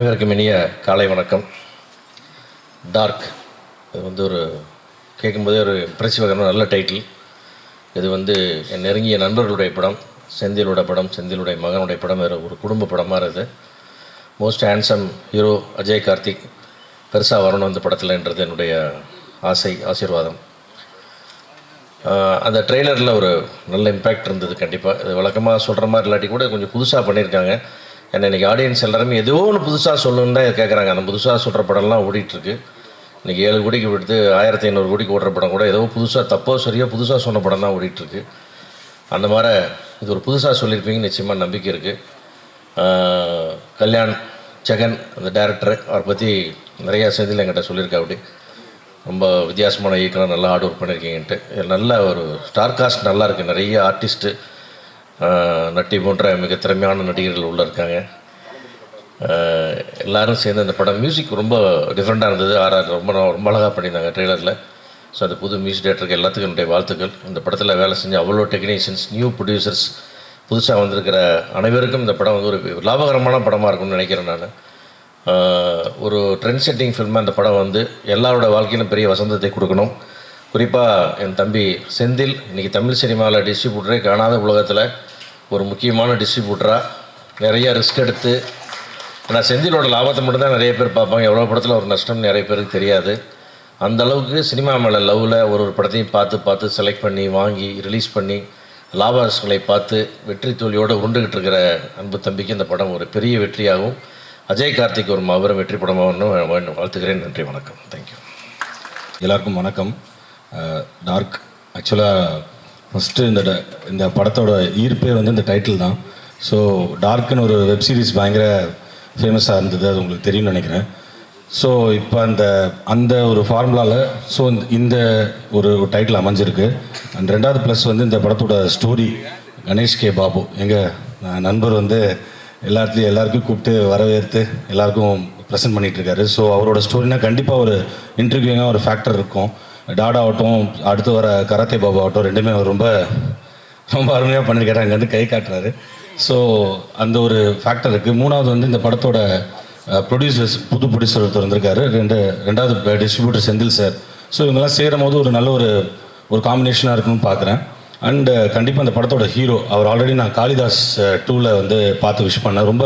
அனைவருக்கும் இனிய காலை வணக்கம். டார்க் இது ஒரு கேட்கும்போதே ஒரு இம்ப்ரெசிவாக நல்ல டைட்டில். இது என் நெருங்கிய நண்பர்களுடைய படம், செந்திலோட படம், செந்திலுடைய மகனுடைய படம், வேறு ஒரு குடும்ப படமாக இருக்குது. Most handsome hero Ajay Karthik பெருசாக வரணும் அந்த படத்தில்ன்றது என்னுடைய ஆசீர்வாதம். அந்த ட்ரெய்லரில் ஒரு நல்ல இம்பேக்ட் இருந்தது. கண்டிப்பாக இது வழக்கமாக சொல்கிற மாதிரி இல்லாட்டி கூட கொஞ்சம் புதுசாக பண்ணியிருக்காங்க. ஏன்னா இன்றைக்கி ஆடியன்ஸ் எல்லாருமே ஏதோ ஒன்று புதுசாக சொல்லணுன்னு தான் கேட்குறாங்க. அந்த புதுசாக சொல்கிற படம்லாம் ஓடிட்டுருக்கு. இன்றைக்கி 7 கோடிக்கு விடுத்து 1500 கோடிக்கு ஓடுற படம் கூட ஏதோ புதுசாக தப்போ சரியோ புதுசாக சொன்ன படம் தான் ஓடிட்டுருக்கு. அந்த மாதிரி இது ஒரு புதுசாக சொல்லியிருப்பீங்கன்னு நிச்சயமாக நம்பிக்கை இருக்குது. கல்யாண் ஜெகன் அந்த டைரக்டர், அவரை பற்றி நிறையா செய்தியில் என்கிட்ட சொல்லியிருக்கா. அப்படி ரொம்ப வித்தியாசமான இயக்குனர், நல்லா ஹார்ட் ஒர்க் பண்ணியிருக்கீங்கன்ட்டு. நல்ல ஒரு ஸ்டார் காஸ்ட் நல்லா இருக்குது. நிறைய ஆர்டிஸ்ட்டு, நட்டி போன்ற மிக திறமையான நடிகர்கள் உள்ளே இருக்காங்க. எல்லோரும் சேர்ந்து அந்த படம் மியூசிக் ரொம்ப டிஃப்ரெண்ட்டாக இருந்தது. ரொம்ப ரொம்ப அழகாக பண்ணியிருந்தாங்க ட்ரெய்லரில். ஸோ அந்த புது மியூசிக் டேரக்டருக்கு எல்லாத்துக்கும் என்னுடைய வாழ்த்துக்கள். இந்த படத்தில் வேலை செஞ்ச அவ்வளோ டெக்னீஷியன்ஸ், நியூ ப்ரொடியூசர்ஸ், புதுசாக வந்திருக்கிற அனைவருக்கும் இந்த படம் ஒரு லாபகரமான படமாக இருக்கும்னு நினைக்கிறேன். நான் ஒரு ட்ரெண்ட் செட்டிங் ஃபில்மாக இந்த படம் எல்லாரோட வாழ்க்கையிலும் பெரிய வசந்தத்தை கொடுக்கணும். குறிப்பாக என் தம்பி செந்தில் இன்றைக்கி தமிழ் சினிமாவில் டிஸ்ட்ரிபியூட்டரே காணாத உலகத்தில் ஒரு முக்கியமான டிஸ்ட்ரிபியூட்டராக நிறைய ரிஸ்க் எடுத்து, ஏன்னா செந்திலோட லாபத்தை மட்டும்தான் நிறைய பேர் பார்ப்பாங்க. எவ்வளோ படத்தில் ஒரு நஷ்டம் நிறைய பேருக்கு தெரியாது. அந்தளவுக்கு சினிமா மேலே லவ்வில் ஒரு படத்தையும் பார்த்து செலக்ட் பண்ணி வாங்கி ரிலீஸ் பண்ணி லாபங்களை பார்த்து வெற்றி தோல்வியோடு உருண்டுகிட்டு இருக்கிற அன்பு தம்பிக்கு இந்த படம் ஒரு பெரிய வெற்றியாகும். அஜய் கார்த்திக் ஒரு மாபெரும் வெற்றி படமாகணும் வாழ்த்துக்கிறேன். நன்றி, வணக்கம். தேங்க்யூ. எல்லாருக்கும் வணக்கம். டார்க் ஆக்சுவலாக ஃபஸ்ட்டு இந்த படத்தோட ஈர்ப்பே இந்த டைட்டில் தான். ஸோ டார்க்குன்னு ஒரு வெப் சீரிஸ் பயங்கர ஃபேமஸாக இருந்தது, அது உங்களுக்கு தெரியும்னு நினைக்கிறேன். ஸோ இப்போ அந்த ஒரு ஃபார்முலாவில் இந்த ஒரு டைட்டில் அமைஞ்சிருக்கு. அண்ட் ரெண்டாவது ப்ளஸ் இந்த படத்தோட ஸ்டோரி கணேஷ் கே பாபு எங்கள் நண்பர் எல்லாருக்கும் கூப்பிட்டு வரவேற்று எல்லாருக்கும் ப்ரெசென்ட் பண்ணிகிட்ருக்காரு. ஸோ அவரோட ஸ்டோரினா கண்டிப்பாக ஒரு இன்ட்ரிவியூங்காக ஒரு ஃபேக்டர் இருக்கும். டாடா ஆகட்டும், அடுத்து வர கராத்தே பாபு ஆகட்டும், ரெண்டுமே அவர் ரொம்ப ரொம்ப அருமையாக பண்ணியிருக்காரு. அங்கே கை காட்டுறாரு. ஸோ அந்த ஒரு ஃபேக்டர் இருக்குது. மூணாவது இந்த படத்தோட ப்ரொடியூசர்ஸ், புது ப்ரொடியூசர் ஒருத்தர் வந்திருக்காரு. ரெண்டாவது டிஸ்ட்ரிபியூட்டர் செந்தில் சார். ஸோ இவங்கெல்லாம் சேரும் போது ஒரு நல்ல ஒரு காம்பினேஷனாக இருக்குன்னு பார்க்குறேன். அண்டு கண்டிப்பாக அந்த படத்தோட ஹீரோ, அவர் ஆல்ரெடி நான் காளிதாஸ் 2ல் பார்த்து விஷ் பண்ணேன். ரொம்ப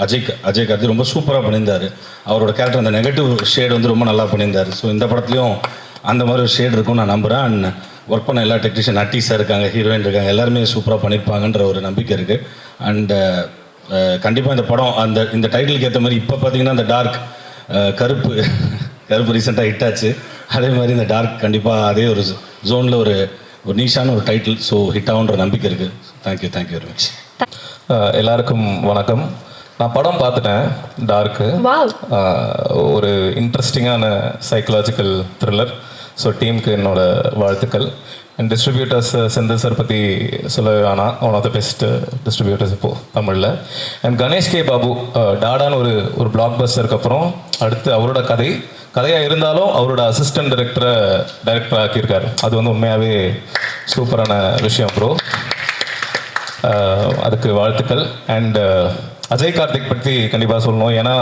அஜய் கார்த்தி ரொம்ப சூப்பராக பண்ணியிருந்தார். அவரோட கேரக்டர் அந்த நெகட்டிவ் ஷேடு ரொம்ப நல்லா பண்ணியிருந்தார். ஸோ இந்த படத்துலையும் அந்த மாதிரி ஒரு ஷேட் இருக்கும்னு நான் நம்புகிறேன். அண்ட் ஒர்க் பண்ண எல்லா டெக்னீஷியன், நட்டீஸாக இருக்காங்க, ஹீரோயின் இருக்காங்க, எல்லாருமே சூப்பராக பண்ணியிருப்பாங்கன்ற ஒரு நம்பிக்கை இருக்குது. அண்டு கண்டிப்பாக இந்த படம் இந்த டைட்டிலுக்கு ஏற்ற மாதிரி இப்போ பார்த்தீங்கன்னா இந்த டார்க் கருப்பு ரீசெண்டாக ஹிட் ஆச்சு. அதே மாதிரி இந்த டார்க் கண்டிப்பாக அதே ஒரு ஜோனில் ஒரு நீஷான ஒரு டைட்டில். ஸோ ஹிட் ஆகுன்ற நம்பிக்கை இருக்குது. Thank you very much. எல்லாருக்கும் வணக்கம். நான் படம் பார்த்துட்டேன். டார்க்கு ஒரு இன்ட்ரெஸ்டிங்கான சைக்கலாஜிக்கல் த்ரில்லர். ஸோ டீமுக்கு என்னோட வாழ்த்துக்கள். அண்ட் டிஸ்ட்ரிபியூட்டர்ஸ் செந்தில் சார் பற்றி சொல்ல வேணாம், one of the best distributors இப்போது தமிழில். அண்ட் கணேஷ் கே பாபு டாடான்னு ஒரு பிளாக் பஸ்டருக்கு அப்புறம் அடுத்து அவரோட கதையாக இருந்தாலும் அவரோட அசிஸ்டன்ட் டைரக்டர் ஆக்கியிருக்காரு. அது உண்மையாகவே சூப்பரான விஷயம் ப்ரோ. அதுக்கு வாழ்த்துக்கள். அண்ட் அஜய் கார்த்திக் பற்றி கண்டிப்பாக சொல்லணும். ஏன்னா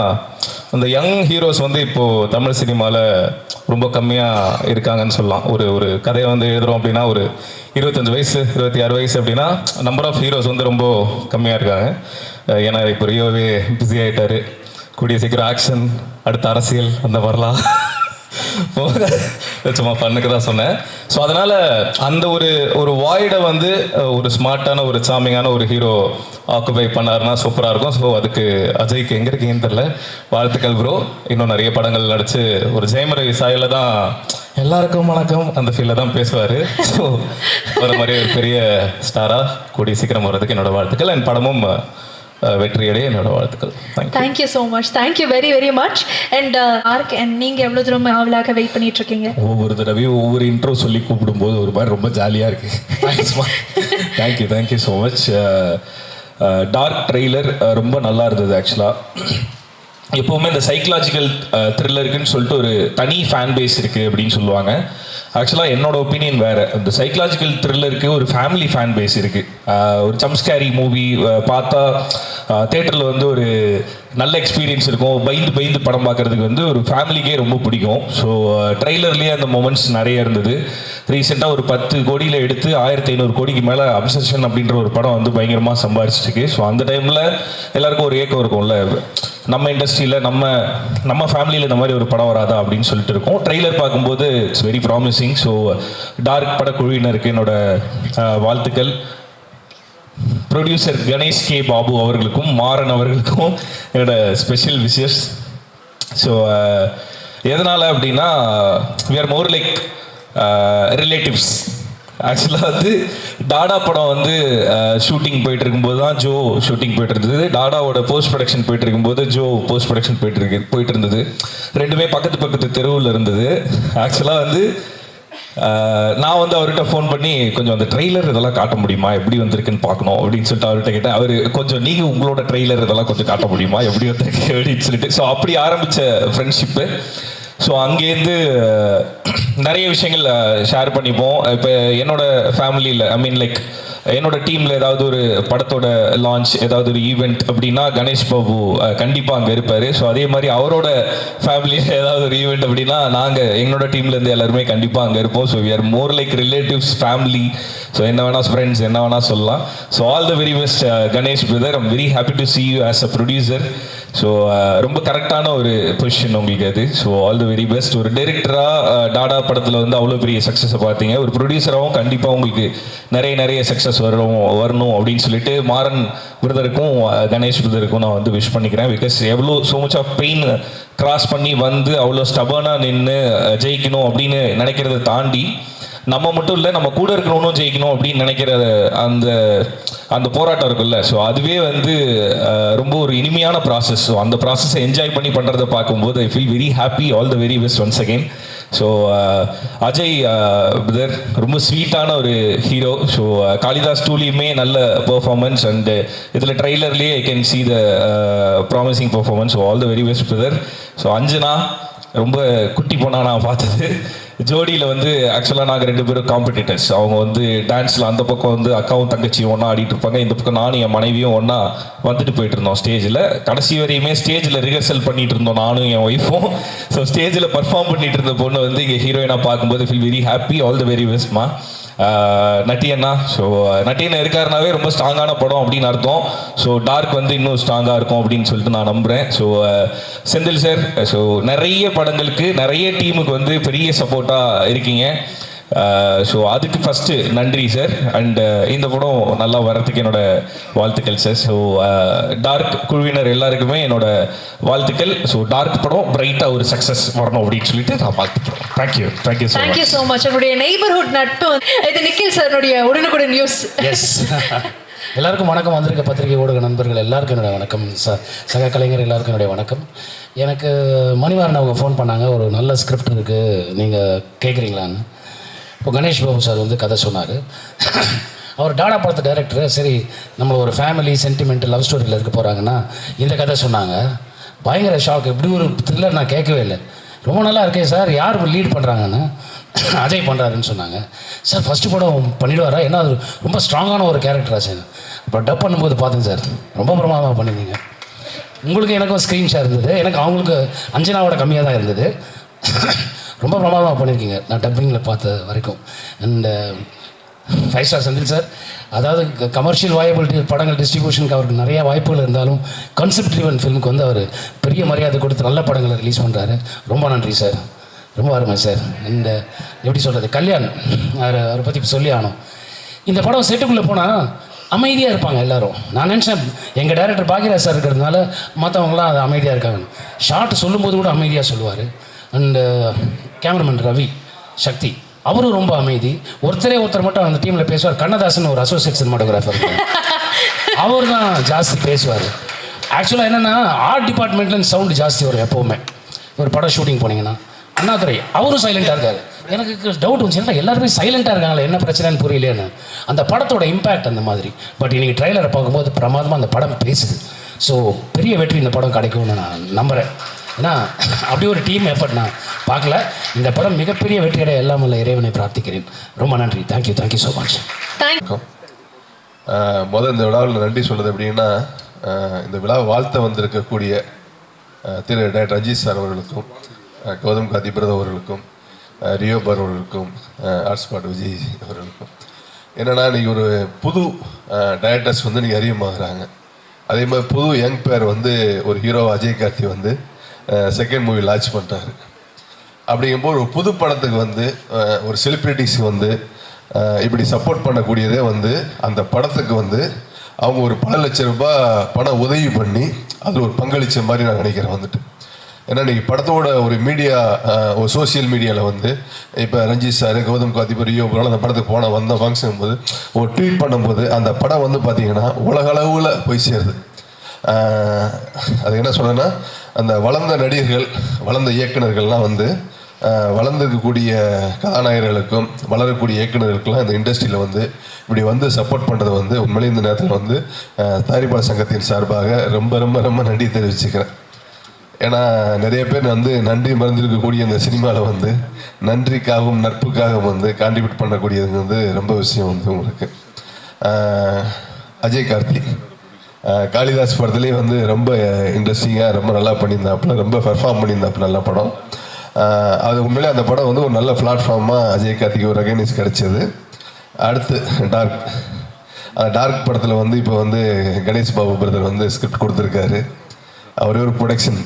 அந்த யங் ஹீரோஸ் இப்போது தமிழ் சினிமாவில் ரொம்ப கம்மியாக இருக்காங்கன்னு சொல்லலாம். ஒரு கதையை எழுதுகிறோம் அப்படின்னா ஒரு 25 வயசு 26 வயசு அப்படின்னா நம்பர் ஆஃப் ஹீரோஸ் ரொம்ப கம்மியாக இருக்காங்க. ஏன்னா இப்போ ரியோவே பிஸி ஆகிட்டார். கூடிய சீக்கிரம் ஆக்ஷன், அடுத்த அரசியல், அந்த மாதிரிலாம் சும்மா பண்ணுக்கு தான் சொன்னேன். ஸோ அதனால் அந்த ஒரு வாய்டை ஒரு ஸ்மார்ட்டான ஒரு சாமிங்கான ஒரு ஹீரோ ஆக்குபை பண்ணாருன்னா சூப்பராக இருக்கும். ஸோ அதுக்கு அஜய்க்கு எங்கே இருக்கீங்கன்னு தெரில, வாழ்த்துக்கள் ப்ரோ. இன்னும் நிறைய படங்கள் நடித்து ஒரு ஜெயமரவி சாயில் தான் எல்லாருக்கும் வணக்கம் அந்த ஃபீல்டில் தான் பேசுவார். ஸோ ஒரு மாதிரி ஒரு பெரிய ஸ்டாராக கூடிய சீக்கிரம் வர்றதுக்கு என்னோடய வாழ்த்துக்கள். அண்ட் படமும் வெற்றியடைய என்னோட வாழ்த்துக்கள். Thank you so much. Thank you very very much. And ஆர்க், அண்ட் நீங்கள் எவ்வளோ தூரம் ஆவலாக வெயிட் பண்ணிட்டு இருக்கீங்க? ஒவ்வொரு தடவையும் ஒவ்வொரு இன்ட்ரோ சொல்லி கூப்பிடும்போது ஒரு மாதிரி ரொம்ப ஜாலியாக இருக்குது. Thank you so much. Dark trailer ரொம்ப நல்லா இருந்தது. ஆக்சுவலாக எப்போவுமே இந்த சைக்கலாஜிக்கல் த்ரில்லருக்குன்னு சொல்லிட்டு ஒரு தனி ஃபேன் பேஸ் இருக்குது அப்படின்னு சொல்லுவாங்க. ஆக்சுவலாக என்னோட ஒப்பீனியன் வேறு. இந்த சைக்கலாஜிக்கல் த்ரில்லருக்கு ஒரு ஃபேமிலி ஃபேன் பேஸ் இருக்குது. ஒரு ஜம்ப்ஸ்கேரி மூவி பார்த்தா தேட்டரில் வந்து ஒரு நல்ல எக்ஸ்பீரியன்ஸ் இருக்கும். பயந்து படம் பார்க்குறதுக்கு வந்து ஒரு ஃபேமிலிக்கே ரொம்ப பிடிக்கும். ஸோ ட்ரெய்லர்லேயே அந்த மொமெண்ட்ஸ் நிறைய இருந்தது. ரீசெண்டாக ஒரு 10 கோடியில் எடுத்து 1500 கோடிக்கு மேலே அப்சஷன் அப்படின்ற ஒரு படம் வந்து பயங்கரமாக சம்பாதிச்சிருக்கு. ஸோ அந்த டைமில் எல்லாருக்கும் ஒரு ஏக்கம் இருக்கும்ல, நம்ம இண்டஸ்ட்ரியில் நம்ம ஃபேமிலியில் இந்த மாதிரி ஒரு படம் வராதா அப்படின்னு சொல்லிட்டு இருக்கோம். ட்ரெய்லர் பார்க்கும்போது it's very promising. So Dark படக்குழுவினருக்கு என்னோட வாழ்த்துக்கள். ப்ரொடியூசர் கணேஷ் கே பாபு அவர்களுக்கும் மாறன் அவர்களுக்கும் என்னோட ஸ்பெஷல் விஷஸ். ஸோ எதனால் அப்படின்னா we are more like relatives. ஆக்சுவலாக வந்து டாடா படம் வந்து ஷூட்டிங் போயிட்டு இருக்கும்போது தான் ஜோ ஷூட்டிங் போயிட்டு இருந்தது. டாடாவோட போஸ்ட் ப்ரொடக்ஷன் போயிட்டு இருக்கும்போது ஜோ போஸ்ட் ப்ரொடக்ஷன் போயிட்டு இருந்தது. ரெண்டுமே பக்கத்து தெருவில் இருந்தது. ஆக்சுவலாக வந்து நான் வந்து அவர்கிட்ட ஃபோன் பண்ணி கொஞ்சம் அந்த ட்ரெய்லர் இதெல்லாம் காட்ட முடியுமா, எப்படி வந்திருக்குன்னு பார்க்கணும் அப்படின்னு சொல்லிட்டு அவர்கிட்ட கேட்டேன். அவர் கொஞ்சம் நீங்கள் உங்களோட ட்ரெய்லர் இதெல்லாம் கொஞ்சம் காட்ட முடியுமா, எப்படி வந்திருக்கு அப்படின்னு சொல்லிட்டு. ஸோ அப்படி ஆரம்பித்த ஃப்ரெண்ட்ஷிப்பு. ஸோ அங்கேருந்து நிறைய விஷயங்கள் ஷேர் பண்ணிப்போம். இப்போ என்னோட ஃபேமிலியில் லைக் என்னோட டீமில் ஏதாவது ஒரு படத்தோட லான்ச், ஏதாவது ஒரு ஈவெண்ட் அப்படின்னா கணேஷ் பாபு கண்டிப்பாக அங்கே இருப்பார். ஸோ அதே மாதிரி அவரோட ஃபேமிலியில் ஏதாவது ஒரு ஈவெண்ட் அப்படின்னா எங்களோட டீம்லேருந்து எல்லாருமே கண்டிப்பாக அங்கே இருப்போம். So we are more like relatives, family. So என்ன வேணால் ஃப்ரெண்ட்ஸ் என்ன வேணால் சொல்லலாம். So all the very best Ganesh brother. I'm very happy to see you as a producer. So ரொம்ப கரெக்டான ஒரு பொசிஷன் உங்களுக்கு அது. So all the very best. ஒரு டைரக்டராக டாடா படத்தில் வந்து அவ்வளோ பெரிய சக்ஸஸை பார்த்தீங்க. ஒரு ப்ரொடியூசராகவும் கண்டிப்பாக உங்களுக்கு நிறைய சக்ஸஸ் வரணும் அப்படின்னு சொல்லிட்டு மாறன் பிரதருக்கும் கணேஷ் பிரதருக்கும் நான் வந்து விஷ் பண்ணிக்கிறேன். பிகாஸ் எவ்வளோ so much of pain cross பண்ணி வந்து அவ்வளோ ஸ்டபனாக நின்று ஜெயிக்கணும் அப்படின்னு நினைக்கிறத தாண்டி நம்ம மட்டும் இல்லை, நம்ம கூட இருக்கிறவனும் ஜெயிக்கணும் அப்படின்னு நினைக்கிற அந்த போராட்டம் இருக்குல்ல. ஸோ அதுவே வந்து ரொம்ப ஒரு இனிமையான ப்ராசஸ். ஸோ அந்த ப்ராசஸை என்ஜாய் பண்ணி பண்ணுறதை பார்க்கும்போது ஐ feel very happy. All the very best once again. So Ajay brother ரொம்ப ஸ்வீட்டான ஒரு ஹீரோ. ஸோ காளிதாஸ் டூலையுமே நல்ல பெர்ஃபார்மன்ஸ் அண்டு இதில் ட்ரெய்லர்லேயே I can see the promising performance. So all the very best brother. So Anjana ரொம்ப குட்டி பொண்ணா நான் பார்த்தது. ஜோடியில் வந்து ஆக்சுவலாக நாங்கள் 2 பேரும் காம்படிட்டர்ஸ். அவங்க வந்து டான்ஸில் அந்த பக்கம் வந்து அக்காவும் தங்கச்சியும் ஒன்றா ஆடிட்டு இருப்பாங்க, இந்த பக்கம் நானும் என் மனைவியும் ஒன்றா வந்துட்டு போயிட்டு இருந்தோம் ஸ்டேஜில். கடைசி வரையுமே ஸ்டேஜில் ரிஹர்சல் பண்ணிட்டு இருந்தோம் நானும் என் ஒய்ஃபும். ஸோ ஸ்டேஜில் பர்ஃபார்ம் பண்ணிட்டு இருந்த பொண்ணு வந்து இங்கே ஹீரோயினாக பார்க்கும்போது feel very happy. All the very பெஸ்ட்மா நட்டியண்ணா. ஸோ நட்டியண்ணா இருக்காருனாவே ரொம்ப ஸ்ட்ராங்கான படம் அப்படின்னு அர்த்தம். ஸோ டார்க் வந்து இன்னும் ஸ்ட்ராங்காக இருக்கும் அப்படின்னு சொல்லிட்டு நான் நம்புகிறேன். ஸோ செந்தில் சார், ஸோ நிறைய படங்களுக்கு நிறைய டீமுக்கு வந்து பெரிய சப்போர்ட்டாக இருக்கீங்க. ஸோ அதுக்கு ஃபஸ்ட்டு நன்றி சார். அண்டு இந்த படம் நல்லா வர்றதுக்கு என்னோட வாழ்த்துக்கள் சார். ஸோ டார்க் குழுவினர் எல்லாருக்குமே என்னோட வாழ்த்துக்கள். ஸோ டார்க் படம் பிரைட்டாக ஒரு சக்ஸஸ் வரணும் அப்படின்னு சொல்லிட்டு நான் வாழ்த்துக்கிறேன். Thank you so much. என்னுடைய நெய்பர்ஹுட் நட்பு இது நிக்கில் சாருடைய உடனுக்குடன் நியூஸ். எஸ், எல்லாருக்கும் வணக்கம். வந்திருக்க பத்திரிகை ஊடக நண்பர்கள் எல்லாருக்கும் என்னுடைய வணக்கம். சக கலைஞர் எல்லாருக்கும் என்னுடைய வணக்கம். எனக்கு மணிவாரன் அவங்க ஃபோன் பண்ணாங்க, ஒரு நல்ல ஸ்கிரிப்ட் இருக்குது நீங்கள் கேட்குறீங்களான்னு. இப்போ கணேஷ் பாபு சார் வந்து கதை சொன்னார். அவர் டாடா படத்து டைரக்டர். சரி, நம்மளை ஒரு ஃபேமிலி சென்டிமெண்ட் லவ் ஸ்டோரியில் இருக்க போகிறாங்கன்னா இந்த கதை சொன்னாங்க. பயங்கர ஷாக். இப்படி ஒரு த்ரில்லர் நான் கேட்கவே இல்லை. ரொம்ப நல்லா இருக்கே சார், யார் லீட் பண்ணுறாங்கன்னு. அஜய் பண்ணுறாருன்னு சொன்னாங்க. சார் ஃபஸ்ட்டு படம் பண்ணிவிடுவாரா, ஏன்னா அது ரொம்ப ஸ்ட்ராங்கான ஒரு கேரக்டரா சார். அப்புறம் டப் பண்ணும்போது பார்த்தேன் சார், ரொம்ப பிரமாதமாக பண்ணியிருந்தீங்க. உங்களுக்கு எனக்கும் ஸ்க்ரீன் ஷேர் இருந்தது, எனக்கு அவங்களுக்கு அஞ்சனாவோட கம்மியாக தான் இருந்தது. ரொம்ப பிரமாதமாக பண்ணியிருக்கீங்க நான் டப்பிங்கில் பார்த்த வரைக்கும். அண்டு 5 ஸ்டார் செந்தில் சார், அதாவது கமர்ஷியல் வாயபிலிட்டி படங்கள் டிஸ்ட்ரிபியூஷனுக்கு அவருக்கு நிறையா வாய்ப்புகள் இருந்தாலும் கான்செப்ட் ட்ரிவன் ஃபிலிமுக்கு வந்து அவர் பெரிய மரியாதை கொடுத்து நல்ல படங்களை ரிலீஸ் பண்ணுறாரு. ரொம்ப நன்றி சார், ரொம்ப அருமை சார். இந்த எப்படி சொல்கிறது, கல்யாண் அவரை பற்றி சொல்லி ஆனோம். இந்த படம் செட்டுக்குள்ளே போனால் அமைதியாக இருப்பாங்க எல்லோரும். நான் நினச்சேன் எங்கள் டைரக்டர் பாக்யராஜ் சார் இருக்கிறதுனால மற்றவங்களாம் அது அமைதியாக இருக்காங்கன்னு. ஷார்ட் சொல்லும்போது கூட அமைதியாக சொல்லுவார். அண்டு கேமராமேன் ரவி சக்தி, அவரும் ரொம்ப அமைதி. ஒருத்தர் மட்டும் அந்த டீமில் பேசுவார். கண்ணதாசன் ஒரு அசோசியேட் சினிமாட்டோகிராஃபர், அவர் தான் ஜாஸ்தி பேசுவார். ஆக்சுவலாக என்னென்னா ஆர்ட் டிபார்ட்மெண்ட்லேருந்து சவுண்டு ஜாஸ்தி வரும் எப்போவுமே. ஒரு படம் ஷூட்டிங் போனீங்கன்னா அண்ணாதுரை அவரும் சைலண்ட்டாக இருக்கார். எனக்கு டவுட் வந்துச்சுன்னா எல்லாருமே சைலண்ட்டாக இருக்காங்களே, என்ன பிரச்சனைன்னு புரியலேன்னு. அந்த படத்தோட இம்பேக்ட் அந்த மாதிரி. பட் இன்றைக்கி ட்ரெய்லரை பார்க்கும்போது பிரமாதமாக அந்த படம் பேசுது. ஸோ பெரிய வெற்றி இந்த படம் கிடைக்கும்னு நான் நம்புகிறேன். ஏன்னா அப்படி ஒரு டீம் எஃபர்ட் நான் பார்க்கல. இந்த படம் மிகப்பெரிய வெற்றியடைய எல்லாம் உள்ள இறைவனை பிரார்த்திக்கிறேன். ரொம்ப நன்றி. Thank you so much. முதல் இந்த விழாவில் நன்றி சொல்கிறது எப்படின்னா, இந்த விழாவை வாழ்த்த வந்திருக்கக்கூடிய திரு டாக்டர் ரஞ்சித் சார் அவர்களுக்கும், கௌதம் கார்த்தி பிரதர் அவர்களுக்கும், ரியோ பர் அவர்களுக்கும், ஆர்ட்ஸ்பாட் விஜய் அவர்களுக்கும். என்னென்னா இன்றைக்கி ஒரு புது டைரக்டர்ஸ் வந்து இன்றைக்கி அறிமுகமாகறாங்க. அதே மாதிரி புது யங் பேர் வந்து ஒரு ஹீரோ அஜய் கார்த்தி வந்து செகண்ட் மூவி லான்ச் பண்ணுறாரு. அப்படிங்கும்போது ஒரு புது படத்துக்கு வந்து ஒரு செலிப்ரிட்டிஸ் வந்து இப்படி சப்போர்ட் பண்ணக்கூடியதே வந்து அந்த படத்துக்கு வந்து அவங்க ஒரு பல லட்சம் ரூபாய் பண உதவி பண்ணி அதில் ஒரு பங்களிச்ச மாதிரி நான் நினைக்கிறேன் வந்துட்டு. ஏன்னா இன்றைக்கி படத்தோட ஒரு மீடியா, ஒரு சோசியல் மீடியாவில் வந்து இப்போ ரஞ்சித் சார், கௌதம் கார்த்தி, ரியோ அந்த படத்துக்கு வந்த ஃபங்க்ஷன் போது ஒரு ட்வீட் பண்ணும்போது அந்த படம் வந்து பார்த்திங்கன்னா உலகளவில் போய் சேருது. அது என்ன சொல்கிறேன்னா, அந்த வளர்ந்த நடிகர்கள், வளர்ந்த இயக்குநர்கள்லாம் வந்து வளர்ந்துருக்கக்கூடிய கதாநாயகர்களுக்கும் வளரக்கூடிய இயக்குநர்களுக்கெல்லாம் இந்த இண்டஸ்ட்ரியில் வந்து இப்படி வந்து சப்போர்ட் பண்ணுறது வந்து உண்மையிலே இந்த நேரத்தில் வந்து தயாரிப்பாளர் சங்கத்தின் சார்பாக ரொம்ப ரொம்ப ரொம்ப நன்றி தெரிவிச்சுக்கிறேன். ஏன்னா நிறைய பேர் வந்து நன்றி மறந்துருக்கக்கூடிய இந்த சினிமாவில் வந்து நன்றிக்காகவும் நட்புக்காகவும் வந்து கான்ட்ரிபியூட் பண்ணக்கூடியது வந்து ரொம்ப விஷயம் வந்து உங்களுக்கு. அஜய் கார்த்தி காளிதாஸ் படத்துலேயே வந்து ரொம்ப இன்ட்ரெஸ்டிங்காக ரொம்ப நல்லா பண்ணியிருந்தாப்புல, ரொம்ப பெர்ஃபார்ம் பண்ணியிருந்தாப்புல, நல்ல படம். அது உண்மையிலே அந்த படம் வந்து ஒரு நல்ல பிளாட்ஃபார்மாக அஜய் கார்த்திக்கு ஒரு ரெகனைஸ் கிடைச்சது. அடுத்து டார்க். அந்த டார்க் படத்தில் வந்து இப்போ வந்து கணேஷ் பாபு பிரதர் வந்து ஸ்கிரிப்ட் கொடுத்துருக்காரு. அவரே ஒரு ப்ரொடக்ஷன்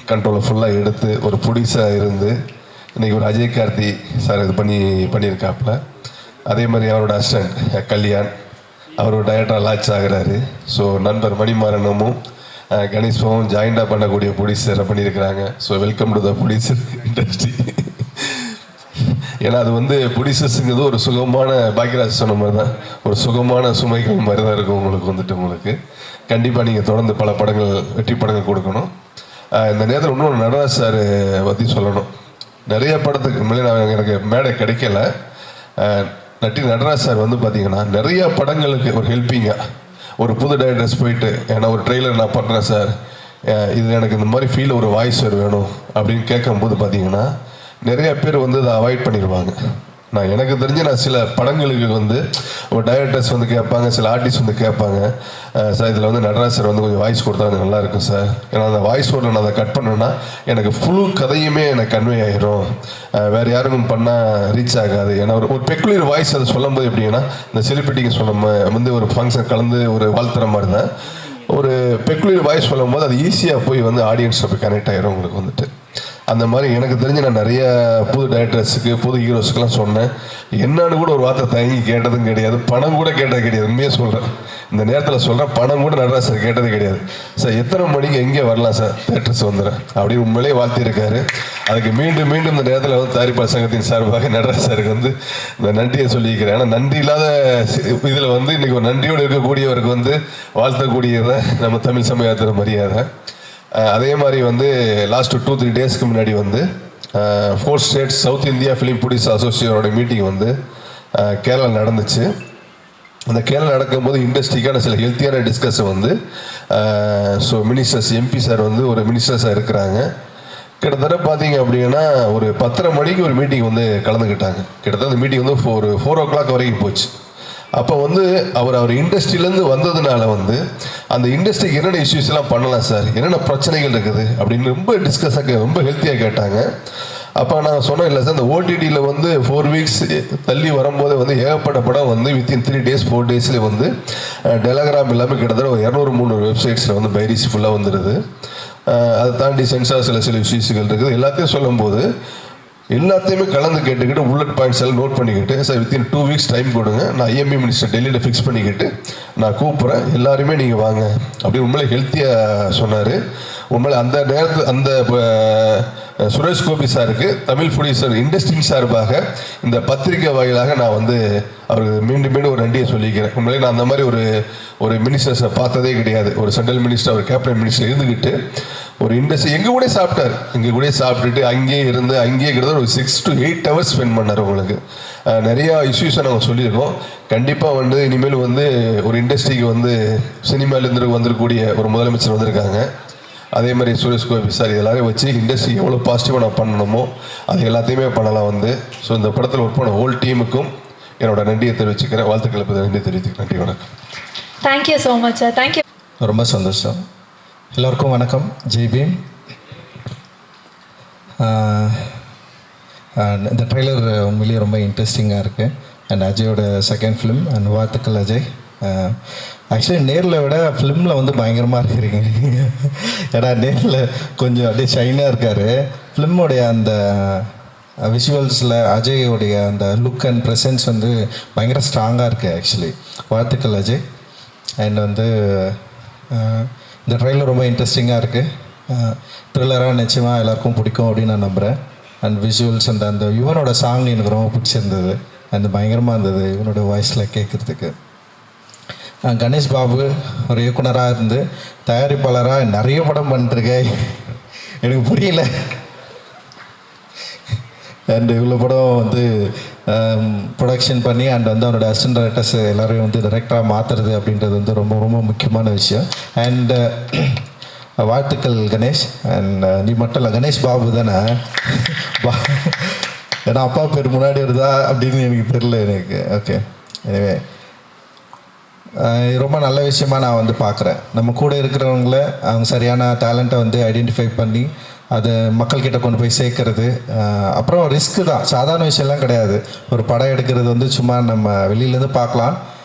கண்ட்ரோலை ஃபுல்லாக எடுத்து ஒரு ப்ரொடியூசராக இருந்து இன்றைக்கி ஒரு அஜய் கார்த்தி சார் இது பண்ணியிருக்காப்புல. அதே மாதிரி அவரோட அசிஸ்டன்ட் கல்யாண் அவர் ஒரு டைரக்டராக லான்ச் ஆகிறாரு. ஸோ நண்பர் மணிமாறனமும் கணேஷ் பாபும் ஜாயிண்டாக பண்ணக்கூடிய ப்ரொடியூசரை பண்ணியிருக்கிறாங்க. So welcome to the producer industry. ஏன்னா அது வந்து ப்ரொடியூசர்ஸுங்கிறது ஒரு சுகமான, பாக்யராஜ் சொன்ன மாதிரி தான், ஒரு சுகமான சுமைகள் மாதிரி தான் இருக்கும் உங்களுக்கு வந்துட்டு. உங்களுக்கு கண்டிப்பாக நீங்கள் தொடர்ந்து பல படங்கள், வெற்றி படங்கள் கொடுக்கணும். இந்த நேரத்தில் இன்னொரு நடராஜ் சார் பற்றி சொல்லணும். நிறைய படத்துக்கு முன்னாடி எனக்கு மேடை கிடைக்கல. நடராஜ் சார் வந்து பார்த்தீங்கன்னா நிறைய படங்களுக்கு ஒரு ஹெல்ப்பிங்காக ஒரு புது டைரக்டர்ஸ் போயிட்டு, ஏன்னா ஒரு ட்ரெய்லர் நான் பண்ணுறேன் சார், இது எனக்கு இந்த மாதிரி ஃபீல் ஒரு வாய்ஸ் வேணும் அப்படின்னு கேட்கும்போது பார்த்தீங்கன்னா நிறைய பேர் வந்து அதை அவாய்ட் பண்ணிடுவாங்க. நான் எனக்கு தெரிஞ்சு நான் சில படங்களுக்கு வந்து ஒரு டைரக்டர்ஸ் வந்து கேட்பாங்க, சில ஆர்டிஸ்ட் வந்து கேட்பாங்க, சார் இதில் வந்து நடராஜ் சார் வந்து கொஞ்சம் வாய்ஸ் கொடுத்தா எனக்கு நல்லாயிருக்கும் சார். ஏன்னா அந்த வாய்ஸோட நான் அதை கட் பண்ணேன்னா எனக்கு ஃபுல் கதையுமே எனக்கு கன்வே ஆகிரும், வேறு யாருக்கும் பண்ணால் ரீச் ஆகாது. ஏன்னா ஒரு பெக்குலர் வாய்ஸ் அதை சொல்லும்போது எப்படின்னா, இந்த செலிபிரிட்டிங்க சொன்ன வந்து ஒரு ஃபங்க்ஷன் கலந்து ஒரு வாழ்த்துற மாதிரி தான் ஒரு பெக்குலர் வாய்ஸ் சொல்லும் போது அது ஈஸியாக போய் வந்து ஆடியன்ஸில் போய் கனெக்ட் ஆகிரும் உங்களுக்கு வந்துட்டு. அந்த மாதிரி எனக்கு தெரிஞ்சு நான் நிறைய புது டைரக்டர்ஸுக்கு, புது ஹீரோஸுக்கெல்லாம் சொன்னேன். என்னன்னு கூட ஒரு வார்த்தை தயங்கி கேட்டதும் கிடையாது, பணம் கூட கேட்டது கிடையாது. உண்மையாக சொல்கிறேன், இந்த நேரத்தில் சொல்கிறேன், பணம் கூட நடராஜ் சார் கேட்டது கிடையாது. சார் எத்தனை மணிக்கு எங்கே வரலாம் சார், தேட்டர்ஸ் வந்துடுறேன் அப்படின்னு உண்மையிலே வாழ்த்தியிருக்காரு. அதுக்கு மீண்டும் மீண்டும் இந்த நேரத்தில் வந்து தயாரிப்பாளர் சங்கத்தின் சார்பாக நடராஜ் சாருக்கு வந்து இந்த நன்றியை சொல்லியிருக்கிறேன். ஏன்னா நன்றி இல்லாத இதில் வந்து இன்றைக்கி ஒரு நன்றியோடு இருக்கக்கூடியவருக்கு வந்து வாழ்த்தக்கூடியதை நம்ம தமிழ் சமூகத்தில் மரியாதை. அதே மாதிரி வந்து லாஸ்ட் 2-3 டேஸ்க்கு முன்னாடி வந்து 4 states South India film producer அசோசியேஷனோட மீட்டிங் வந்து கேரளா நடந்துச்சு. அந்த கேரளா நடக்கும்போது இண்டஸ்ட்ரிக்கான சில ஹெல்த்தியான டிஸ்கஷன் வந்து ஸோ மினிஸ்டர்ஸ், எம்பி சார் வந்து ஒரு மினிஸ்டர்ஸாக இருக்கிறாங்க. கிட்டத்தட்ட பார்த்தீங்க அப்படின்னா ஒரு 10:30 மணிக்கு ஒரு மீட்டிங் வந்து கலந்துக்கிட்டாங்க. கிட்டத்தட்ட அந்த மீட்டிங் வந்து ஒரு 4 o'clock வரைக்கும் போச்சு. அப்போ வந்து அவர் இண்டஸ்ட்ரியிலேருந்து வந்ததுனால வந்து அந்த இண்டஸ்ட்ரிக்கு என்னென்ன இஷ்யூஸ்லாம் பண்ணலாம் சார், என்னென்ன பிரச்சனைகள் இருக்குது அப்படின்னு ரொம்ப டிஸ்கஸாக ரொம்ப ஹெல்த்தியாக கேட்டாங்க. அப்போ நான் சொன்னேன், இல்லை சார் இந்த ஓடிடியில் வந்து 4 வீக்ஸ் தள்ளி வரும்போது வந்து ஏகப்பட்ட படம் வந்து வித்தின் 3 days 4 daysலேயே வந்து டெலகிராம் இல்லாமல் கிட்டத்தட்ட 200-300 வெப்சைட்ஸில் வந்து பைரிஸ் ஃபுல்லாக வந்துடுது. அதை தாண்டி சென்சார் சில இஷ்யூஸுகள் இருக்குது. எல்லாத்தையும் சொல்லும்போது எல்லாத்தையுமே கலந்து கேட்டுக்கிட்டு புல்லட் பாயிண்ட்ஸ் எல்லாம் நோட் பண்ணிக்கிட்டு, சார் வித்தின் 2 weeks டைம் கொடுங்க, நான் ஐஎம்பி மினிஸ்டர் டெல்லியில் ஃபிக்ஸ் பண்ணிக்கிட்டு நான் கூப்பிட்றேன், எல்லாருமே நீங்கள் வாங்க அப்படி உண்மையிலே ஹெல்த்தியாக சொன்னார். உண்மையிலே அந்த நேரத்தில் அந்த சுரேஷ் கோபி சாருக்கு தமிழ் ப்ரொடியூசர் இண்டஸ்ட்ரியின் சார்பாக இந்த பத்திரிகை வாயிலாக நான் வந்து அவருக்கு மீண்டும் மீண்டும் ஒரு நன்றியை சொல்லிக்கிறேன். உண்மையிலே நான் அந்த மாதிரி ஒரு மினிஸ்டர்ஸை பார்த்ததே கிடையாது. ஒரு சென்ட்ரல் மினிஸ்டர், ஒரு கேபினட் மினிஸ்டர் இருந்துக்கிட்டு ஒரு இண்டஸ்ட்ரி எங்கள் கூட சாப்பிட்டார். எங்கள் கூட சாப்பிட்டுட்டு அங்கேயே இருந்து அங்கேயே கிட்டத்தட்ட ஒரு 6 to 8 hours ஸ்பெண்ட் பண்ணார். உங்களுக்கு நிறையா இஷ்யூஸை நாங்கள் சொல்லியிருக்கோம். கண்டிப்பாக வந்து இனிமேல் வந்து ஒரு இண்டஸ்ட்ரிக்கு வந்து சினிமாலேருந்து வந்திருக்கக்கூடிய ஒரு முதலமைச்சர் வந்திருக்காங்க. அதே மாதிரி சுரேஷ் கோபி சார் எல்லாரையும் வச்சு இண்டஸ்ட்ரி எவ்வளோ பாசிட்டிவாக நான் பண்ணணுமோ அது எல்லாத்தையுமே பண்ணலாம் வந்து. ஸோ இந்த படத்தில் ஒர்க் பண்ண ஹோல் டீமுக்கும் என்னோட நன்றியை தெரிவிச்சுக்கிறேன். வாழ்த்துக்களை பற்றி நன்றி தெரிவிச்சுக்கிறேன். நன்றி, வணக்கம். Thank you so much sir. Thank you. ரொம்ப சந்தோஷம். எல்லோருக்கும் வணக்கம். ஜெய் பீம். இந்த ட்ரெய்லர் உண்மையிலேயே ரொம்ப இன்ட்ரெஸ்டிங்காக இருக்குது. அண்ட் அஜயோட செகண்ட் ஃபிலிம். அண்ட் வாழ்த்துக்கள் அஜய். ஆக்சுவலி நேரில் விட ஃபிலிமில் வந்து பயங்கரமாக இருக்கிறீங்க. ஏன்னா நேரில் கொஞ்சம் அப்படியே ஷைனாக இருக்கார். ஃபிலிமோடைய அந்த விஷுவல்ஸில் அஜயோடைய அந்த லுக் அண்ட் ப்ரெசன்ஸ் வந்து பயங்கர ஸ்ட்ராங்காக இருக்குது ஆக்சுவலி. வாழ்த்துக்கள் அஜய். அண்ட் வந்து இந்த ட்ரெயிலர் ரொம்ப இன்ட்ரெஸ்டிங்காக இருக்குது. த்ரில்லராக நிச்சயமாக எல்லாருக்கும் பிடிக்கும் அப்படின்னு நான் நம்புகிறேன். அண்ட் விஷுவல்ஸ் அந்த யுவனோட சாங் எனக்கு ரொம்ப பிடிச்சிருந்தது. அந்த பயங்கரமாக இருந்தது இவனோட வாய்ஸில் கேட்குறதுக்கு. கணேஷ் பாபு ஒரு இயக்குனராக இருந்து தயாரிப்பாளராக நிறைய படம் பண்ணிட்டுருக்கேன். எனக்கு புரியல. அண்ட் இவ்வளோ படம் வந்து ப்ரொடக்ஷன் பண்ணி அண்ட் வந்து அவனோட அசிஸ்டன்ட் டைரக்டர்ஸ் எல்லோரையும் வந்து டைரக்டராக மாற்றுறது அப்படின்றது வந்து ரொம்ப ரொம்ப முக்கியமான விஷயம். அண்ட் வாழ்த்துக்கள் கணேஷ். அண்ட் நீ மட்டும் இல்லை, கணேஷ் பாபு தானே? ஏன்னா அப்பா பேர் முன்னாடி வருதா அப்படின்னு எனக்கு தெரியல எனக்கு. ஓகே, எனவே ரொம்ப நல்ல விஷயமாக நான் வந்து பார்க்குறேன். நம்ம கூட இருக்கிறவங்கள அவங்க சரியான டேலண்ட்டை வந்து ஐடென்டிஃபை பண்ணி அதை மக்கள்கிட்ட கொண்டு போய் சேர்க்கறது. அப்புறம் ரிஸ்க்கு தான், சாதாரண விஷயம்லாம் கிடையாது. ஒரு படம் எடுக்கிறது வந்து சும்மா நம்ம வெளியிலேருந்து பார்க்கலாம்.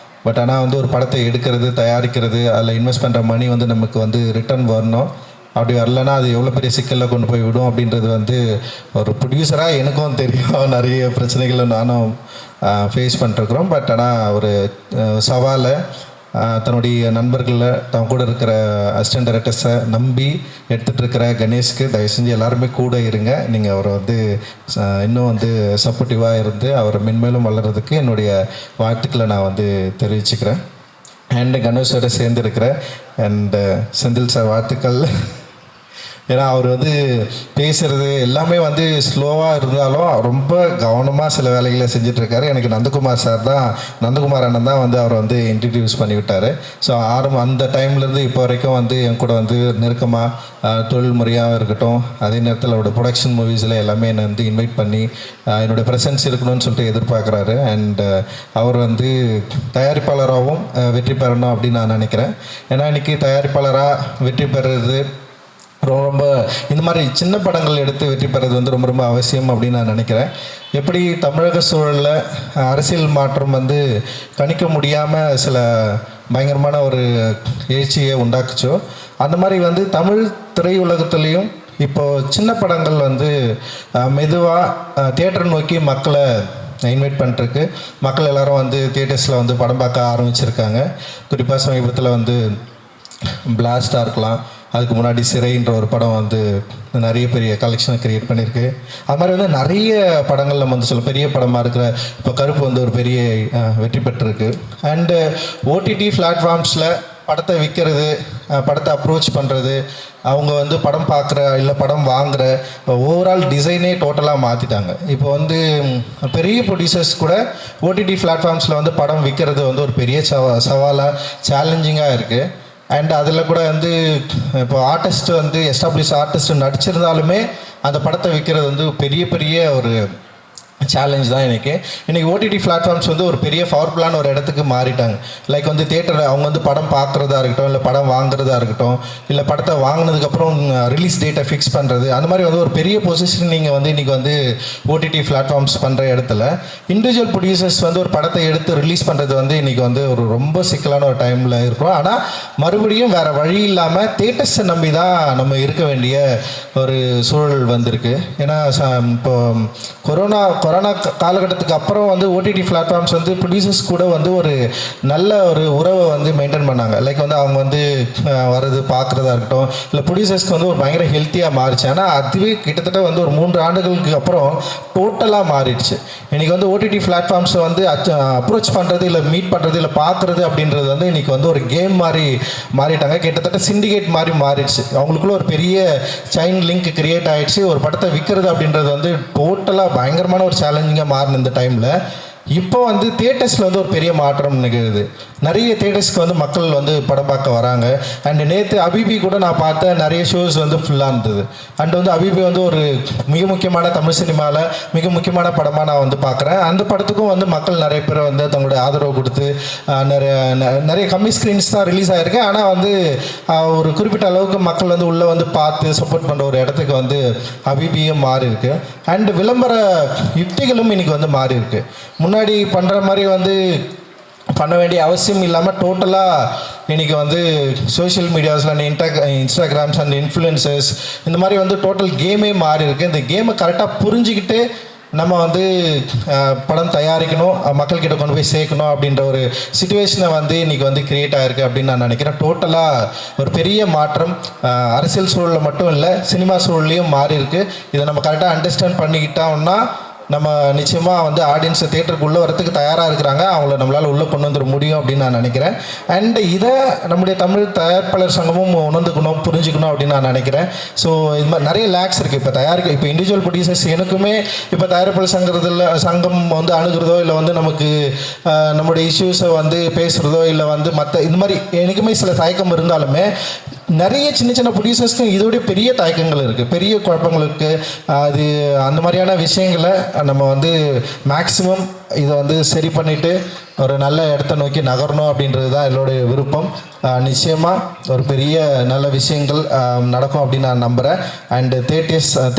பட் ஆனால் வந்து ஒரு படத்தை எடுக்கிறது, தயாரிக்கிறது, அதில் இன்வெஸ்ட் பண்ணுற மணி வந்து நமக்கு வந்து ரிட்டர்ன் வரணும். அப்படி வரலன்னா அது எவ்வளோ பெரிய சிக்கலில் கொண்டு போய் விடும் அப்படின்றது வந்து ஒரு ப்ரொடியூசராக எனக்கும் தெரியும். நிறைய பிரச்சனைகளை நானும் ஃபேஸ் பண்ணிருக்கிறோம். பட் ஆனால் ஒரு சவாலை தன்னுடைய நண்பர்களில் தான் கூட இருக்கிற அசிஸ்டன்ட் டைரக்டர்ஸை நம்பி எடுத்துகிட்டு இருக்கிற கணேஷ்க்கு தயவு செஞ்சு எல்லாருமே கூட இருங்க. நீங்கள் அவரை வந்து இன்னும் வந்து சப்போர்ட்டிவாக இருந்து அவரை மென்மேலும் வளர்கிறதுக்கு என்னுடைய வாழ்த்துக்களை நான் வந்து தெரிவிச்சுக்கிறேன். அண்டு கணேஷோட சேர்ந்து இருக்கிறேன். அண்டு செந்தில் சார் வாழ்த்துக்கள். ஏன்னா அவர் வந்து பேசுகிறது எல்லாமே வந்து ஸ்லோவாக இருந்தாலும் ரொம்ப கவனமாக சில வேலைகளை செஞ்சிட்ருக்காரு. எனக்கு நந்தகுமார் அண்ணன் தான் வந்து அவரை வந்து இன்ட்ரடியூஸ் பண்ணி விட்டார். ஸோ அந்த டைம்லேருந்து இப்போ வரைக்கும் வந்து என் கூட வந்து நெருக்கமாக தொழில் முறையாக இருக்கட்டும், அதே நேரத்தில் அவரோட ப்ரொடக்ஷன் மூவிஸில் எல்லாமே என்னை வந்து இன்வைட் பண்ணி என்னுடைய ப்ரெசன்ஸ் இருக்கணும்னு சொல்லிட்டு எதிர்பார்க்குறாரு. அண்ட் அவர் வந்து தயாரிப்பாளராகவும் வெற்றி பெறணும் அப்படின்னு நான் நினைக்கிறேன். ஏன்னா இன்றைக்கி தயாரிப்பாளராக வெற்றி பெறுறது ரொம்ப இந்த மாதிரி சின்ன படங்கள் எடுத்து வெற்றி பெறது வந்து ரொம்ப ரொம்ப அவசியம் அப்படின்னு நான் நினைக்கிறேன். எப்படி தமிழக சூழலில் அரசியல் மாற்றம் வந்து கணிக்க முடியாமல் சில பயங்கரமான ஒரு எழுச்சியை உண்டாக்குச்சோ, அந்த மாதிரி வந்து தமிழ் திரையுலகத்துலேயும் இப்போது சின்ன படங்கள் வந்து மெதுவாக தியேட்டர் நோக்கி மக்களை இன்வைட் பண்ணிட்டுருக்கு. மக்கள் எல்லோரும் வந்து தியேட்டர்ஸில் வந்து படம் பார்க்க ஆரம்பிச்சிருக்காங்க. குறிப்பாக சமீபத்தில் வந்து பிளாஸ்டாக இருக்கலாம், அதுக்கு முன்னாடி சிறைன்ற ஒரு படம் வந்து நிறைய பெரிய கலெக்ஷனை க்ரியேட் பண்ணியிருக்கு. அது மாதிரி வந்து நிறைய படங்கள் நம்ம வந்து சொல்ல பெரிய படமாக இருக்கிற இப்போ கருப்பு வந்து ஒரு பெரிய வெற்றி பெற்றிருக்கு. அண்டு ஓடிடி பிளாட்ஃபார்ம்ஸில் படத்தை விற்கிறது, படத்தை அப்ரோச் பண்ணுறது, அவங்க வந்து படம் பார்க்குற இல்லை படம் வாங்குகிற ஓவரால் டிசைனே டோட்டலாக மாற்றிட்டாங்க. இப்போ வந்து பெரிய ப்ரொடியூசர்ஸ் கூட ஓடிடி பிளாட்ஃபார்ம்ஸில் வந்து படம் விற்கிறது வந்து ஒரு பெரிய சவாலாக சேலஞ்சிங்காக இருக்குது. அண்ட் அதில் கூட வந்து இப்போ ஆர்டிஸ்ட் வந்து எஸ்டாப்ளிஷ் ஆர்டிஸ்ட் நடிச்சிருந்தாலுமே அந்த படத்தை விற்கிறது வந்து பெரிய பெரிய ஒரு சேலஞ்ச் தான். இன்றைக்கி ஓடிடி பிளாட்ஃபார்ம்ஸ் வந்து ஒரு பெரிய பவர்ஃபுல்லான ஒரு இடத்துக்கு மாறிட்டாங்க. லைக் வந்து தியேட்டரில் அவங்க வந்து படம் பார்க்குறதா இருக்கட்டும், இல்லை படம் வாங்குறதா இருக்கட்டும், இல்லை படத்தை வாங்கினதுக்கப்புறம் ரிலீஸ் டேட்டை ஃபிக்ஸ் பண்ணுறது, அந்த மாதிரி வந்து ஒரு பெரிய பொசிஷன் நீங்கள் வந்து இன்றைக்கி வந்து ஓடிடி பிளாட்ஃபார்ம்ஸ் பண்ணுற இடத்துல இண்டிவிஜுவல் ப்ரொடியூசர்ஸ் வந்து ஒரு படத்தை எடுத்து ரிலீஸ் பண்ணுறது வந்து இன்றைக்கி வந்து ஒரு ரொம்ப சிக்கலான ஒரு டைமில் இருக்கும். ஆனால் மறுபடியும் வேறு வழி இல்லாமல் தியேட்டர்ஸை நம்பி தான் நம்ம இருக்க வேண்டிய ஒரு சூழல் வந்திருக்கு. ஏன்னா இப்போ கொரோனா கொரோனா காலகட்டத்துக்கு அப்புறம் வந்து ஓடிடி பிளாட்ஃபார்ம்ஸ் வந்து ப்ரொடியூசர்ஸ் கூட வந்து ஒரு நல்ல ஒரு உறவை வந்து மெயின்டைன் பண்ணாங்க. லைக் வந்து அவங்க வந்து வர்றது பார்க்குறதா இருக்கட்டும், இல்லை ப்ரொடியூசர்ஸ்க்கு வந்து ஒரு பயங்கர ஹெல்த்தியாக மாறிச்சு. ஆனால் அதுவே கிட்டத்தட்ட வந்து ஒரு 3 ஆண்டுகளுக்கு அப்புறம் டோட்டலாக மாறிடுச்சு. இன்றைக்கி வந்து ஓடிடி பிளாட்ஃபார்ம்ஸை வந்து அப்ரோச் பண்ணுறது, இல்லை மீட் பண்ணுறது, இல்லை பார்க்குறது அப்படின்றது வந்து இன்றைக்கி வந்து ஒரு கேம் மாதிரி மாறிட்டாங்க. கிட்டத்தட்ட சிண்டிகேட் மாதிரி மாறிடுச்சு. அவங்களுக்குள்ள ஒரு பெரிய செயின் லிங்க் கிரியேட் ஆகிடுச்சு. ஒரு படத்தை விற்கிறது அப்படின்றது வந்து டோட்டலாக பயங்கரமான ஒரு சேலஞ்சிங்காக மாறின இந்த டைமில் இப்போ வந்து தியேட்டர்ஸில் வந்து ஒரு பெரிய மாற்றம் நிகழுது. நிறைய தியேட்டர்ஸ்க்கு வந்து மக்கள் வந்து படம் பார்க்க வராங்க. அண்டு நேற்று அபிபி கூட நான் பார்த்தேன், நிறைய ஷோஸ் வந்து ஃபுல்லாக இருந்தது. அண்டு வந்து அபிபி வந்து ஒரு மிக முக்கியமான தமிழ் சினிமாவில் மிக முக்கியமான படமாக நான் வந்து பார்க்குறேன். அந்த படத்துக்கும் வந்து மக்கள் நிறைய பேர் வந்து தங்களுடைய ஆதரவு கொடுத்து நிறைய கம்மி ஸ்க்ரீன்ஸ் தான் ரிலீஸ் ஆகிருக்கு. ஆனால் வந்து ஒரு குறிப்பிட்ட அளவுக்கு மக்கள் வந்து உள்ளே வந்து பார்த்து சப்போர்ட் பண்ணுற ஒரு இடத்துக்கு வந்து அபிபியும் மாறி இருக்கு. அண்டு விளம்பர யுக்திகளும் இன்னைக்கு வந்து மாறி இருக்கு. முன்னாடி பண்ணுற மாதிரி வந்து பண்ண வேண்டிய அவசியம் இல்லாமல் டோட்டலாக இன்றைக்கி வந்து சோஷியல் மீடியாஸில் இன்ஸ்டாகிராம்ஸ் அண்ட் இன்ஃப்ளூயன்சர்ஸ் இந்த மாதிரி வந்து டோட்டல் கேமே மாறி இருக்குது. இந்த கேமை கரெக்டாக புரிஞ்சுக்கிட்டு நம்ம வந்து படம் தயாரிக்கணும், மக்கள்கிட்ட கொண்டு போய் சேர்க்கணும் அப்படின்ற ஒரு சிச்சுவேஷனை வந்து இன்றைக்கி வந்து க்ரியேட் ஆகிருக்கு அப்படின்னு நான் நினைக்கிறேன். டோட்டலாக ஒரு பெரிய மாற்றம் அரசியல் சூழலில் மட்டும் இல்லை, சினிமா சூழல்லையும் மாறி இருக்குது. இதை நம்ம கரெக்டாக அண்டர்ஸ்டாண்ட் பண்ணிக்கிட்டோம்னா நம்ம நிச்சயமாக வந்து ஆடியன்ஸை தேட்டருக்கு உள்ளே வரத்துக்கு தயாராக இருக்கிறாங்க. அவங்கள நம்மளால் உள்ளே கொண்டு வந்துட முடியும் அப்படின்னு நான் நினைக்கிறேன். அண்ட் இதை நம்முடைய தமிழ் தயாரிப்பாளர் சங்கமும் உணர்ந்துக்கணும், புரிஞ்சுக்கணும் அப்படின்னு நான் நினைக்கிறேன். ஸோ இது மாதிரி நிறைய லேக்ஸ் இருக்குது. இப்போ இண்டிவிஜுவல் ப்ரொடியூசர்ஸ் எனக்குமே இப்போ தயாரிப்பாளர் சங்கம் வந்து அணுகிறதோ, இல்லை வந்து நமக்கு நம்முடைய இஷ்யூஸை வந்து பேசுகிறதோ, இல்லை வந்து மற்ற இந்த மாதிரி எனக்குமே சில தயக்கம் இருந்தாலுமே நிறைய சின்ன சின்ன ப்ரொடியூசர்ஸ்க்கு இதோடைய பெரிய தயக்கங்கள் இருக்குது, பெரிய குழப்பங்கள் இருக்குது. அது அந்த மாதிரியான விஷயங்களை நம்ம வந்து மேக்ஸிமம் இதை வந்து சரி பண்ணிவிட்டு ஒரு நல்ல இடத்த நோக்கி நகரணும் அப்படின்றது தான் என்னுடைய விருப்பம். நிச்சயமாக ஒரு பெரிய நல்ல விஷயங்கள் நடக்கும் அப்படின்னு நான் நம்புகிறேன். அண்டு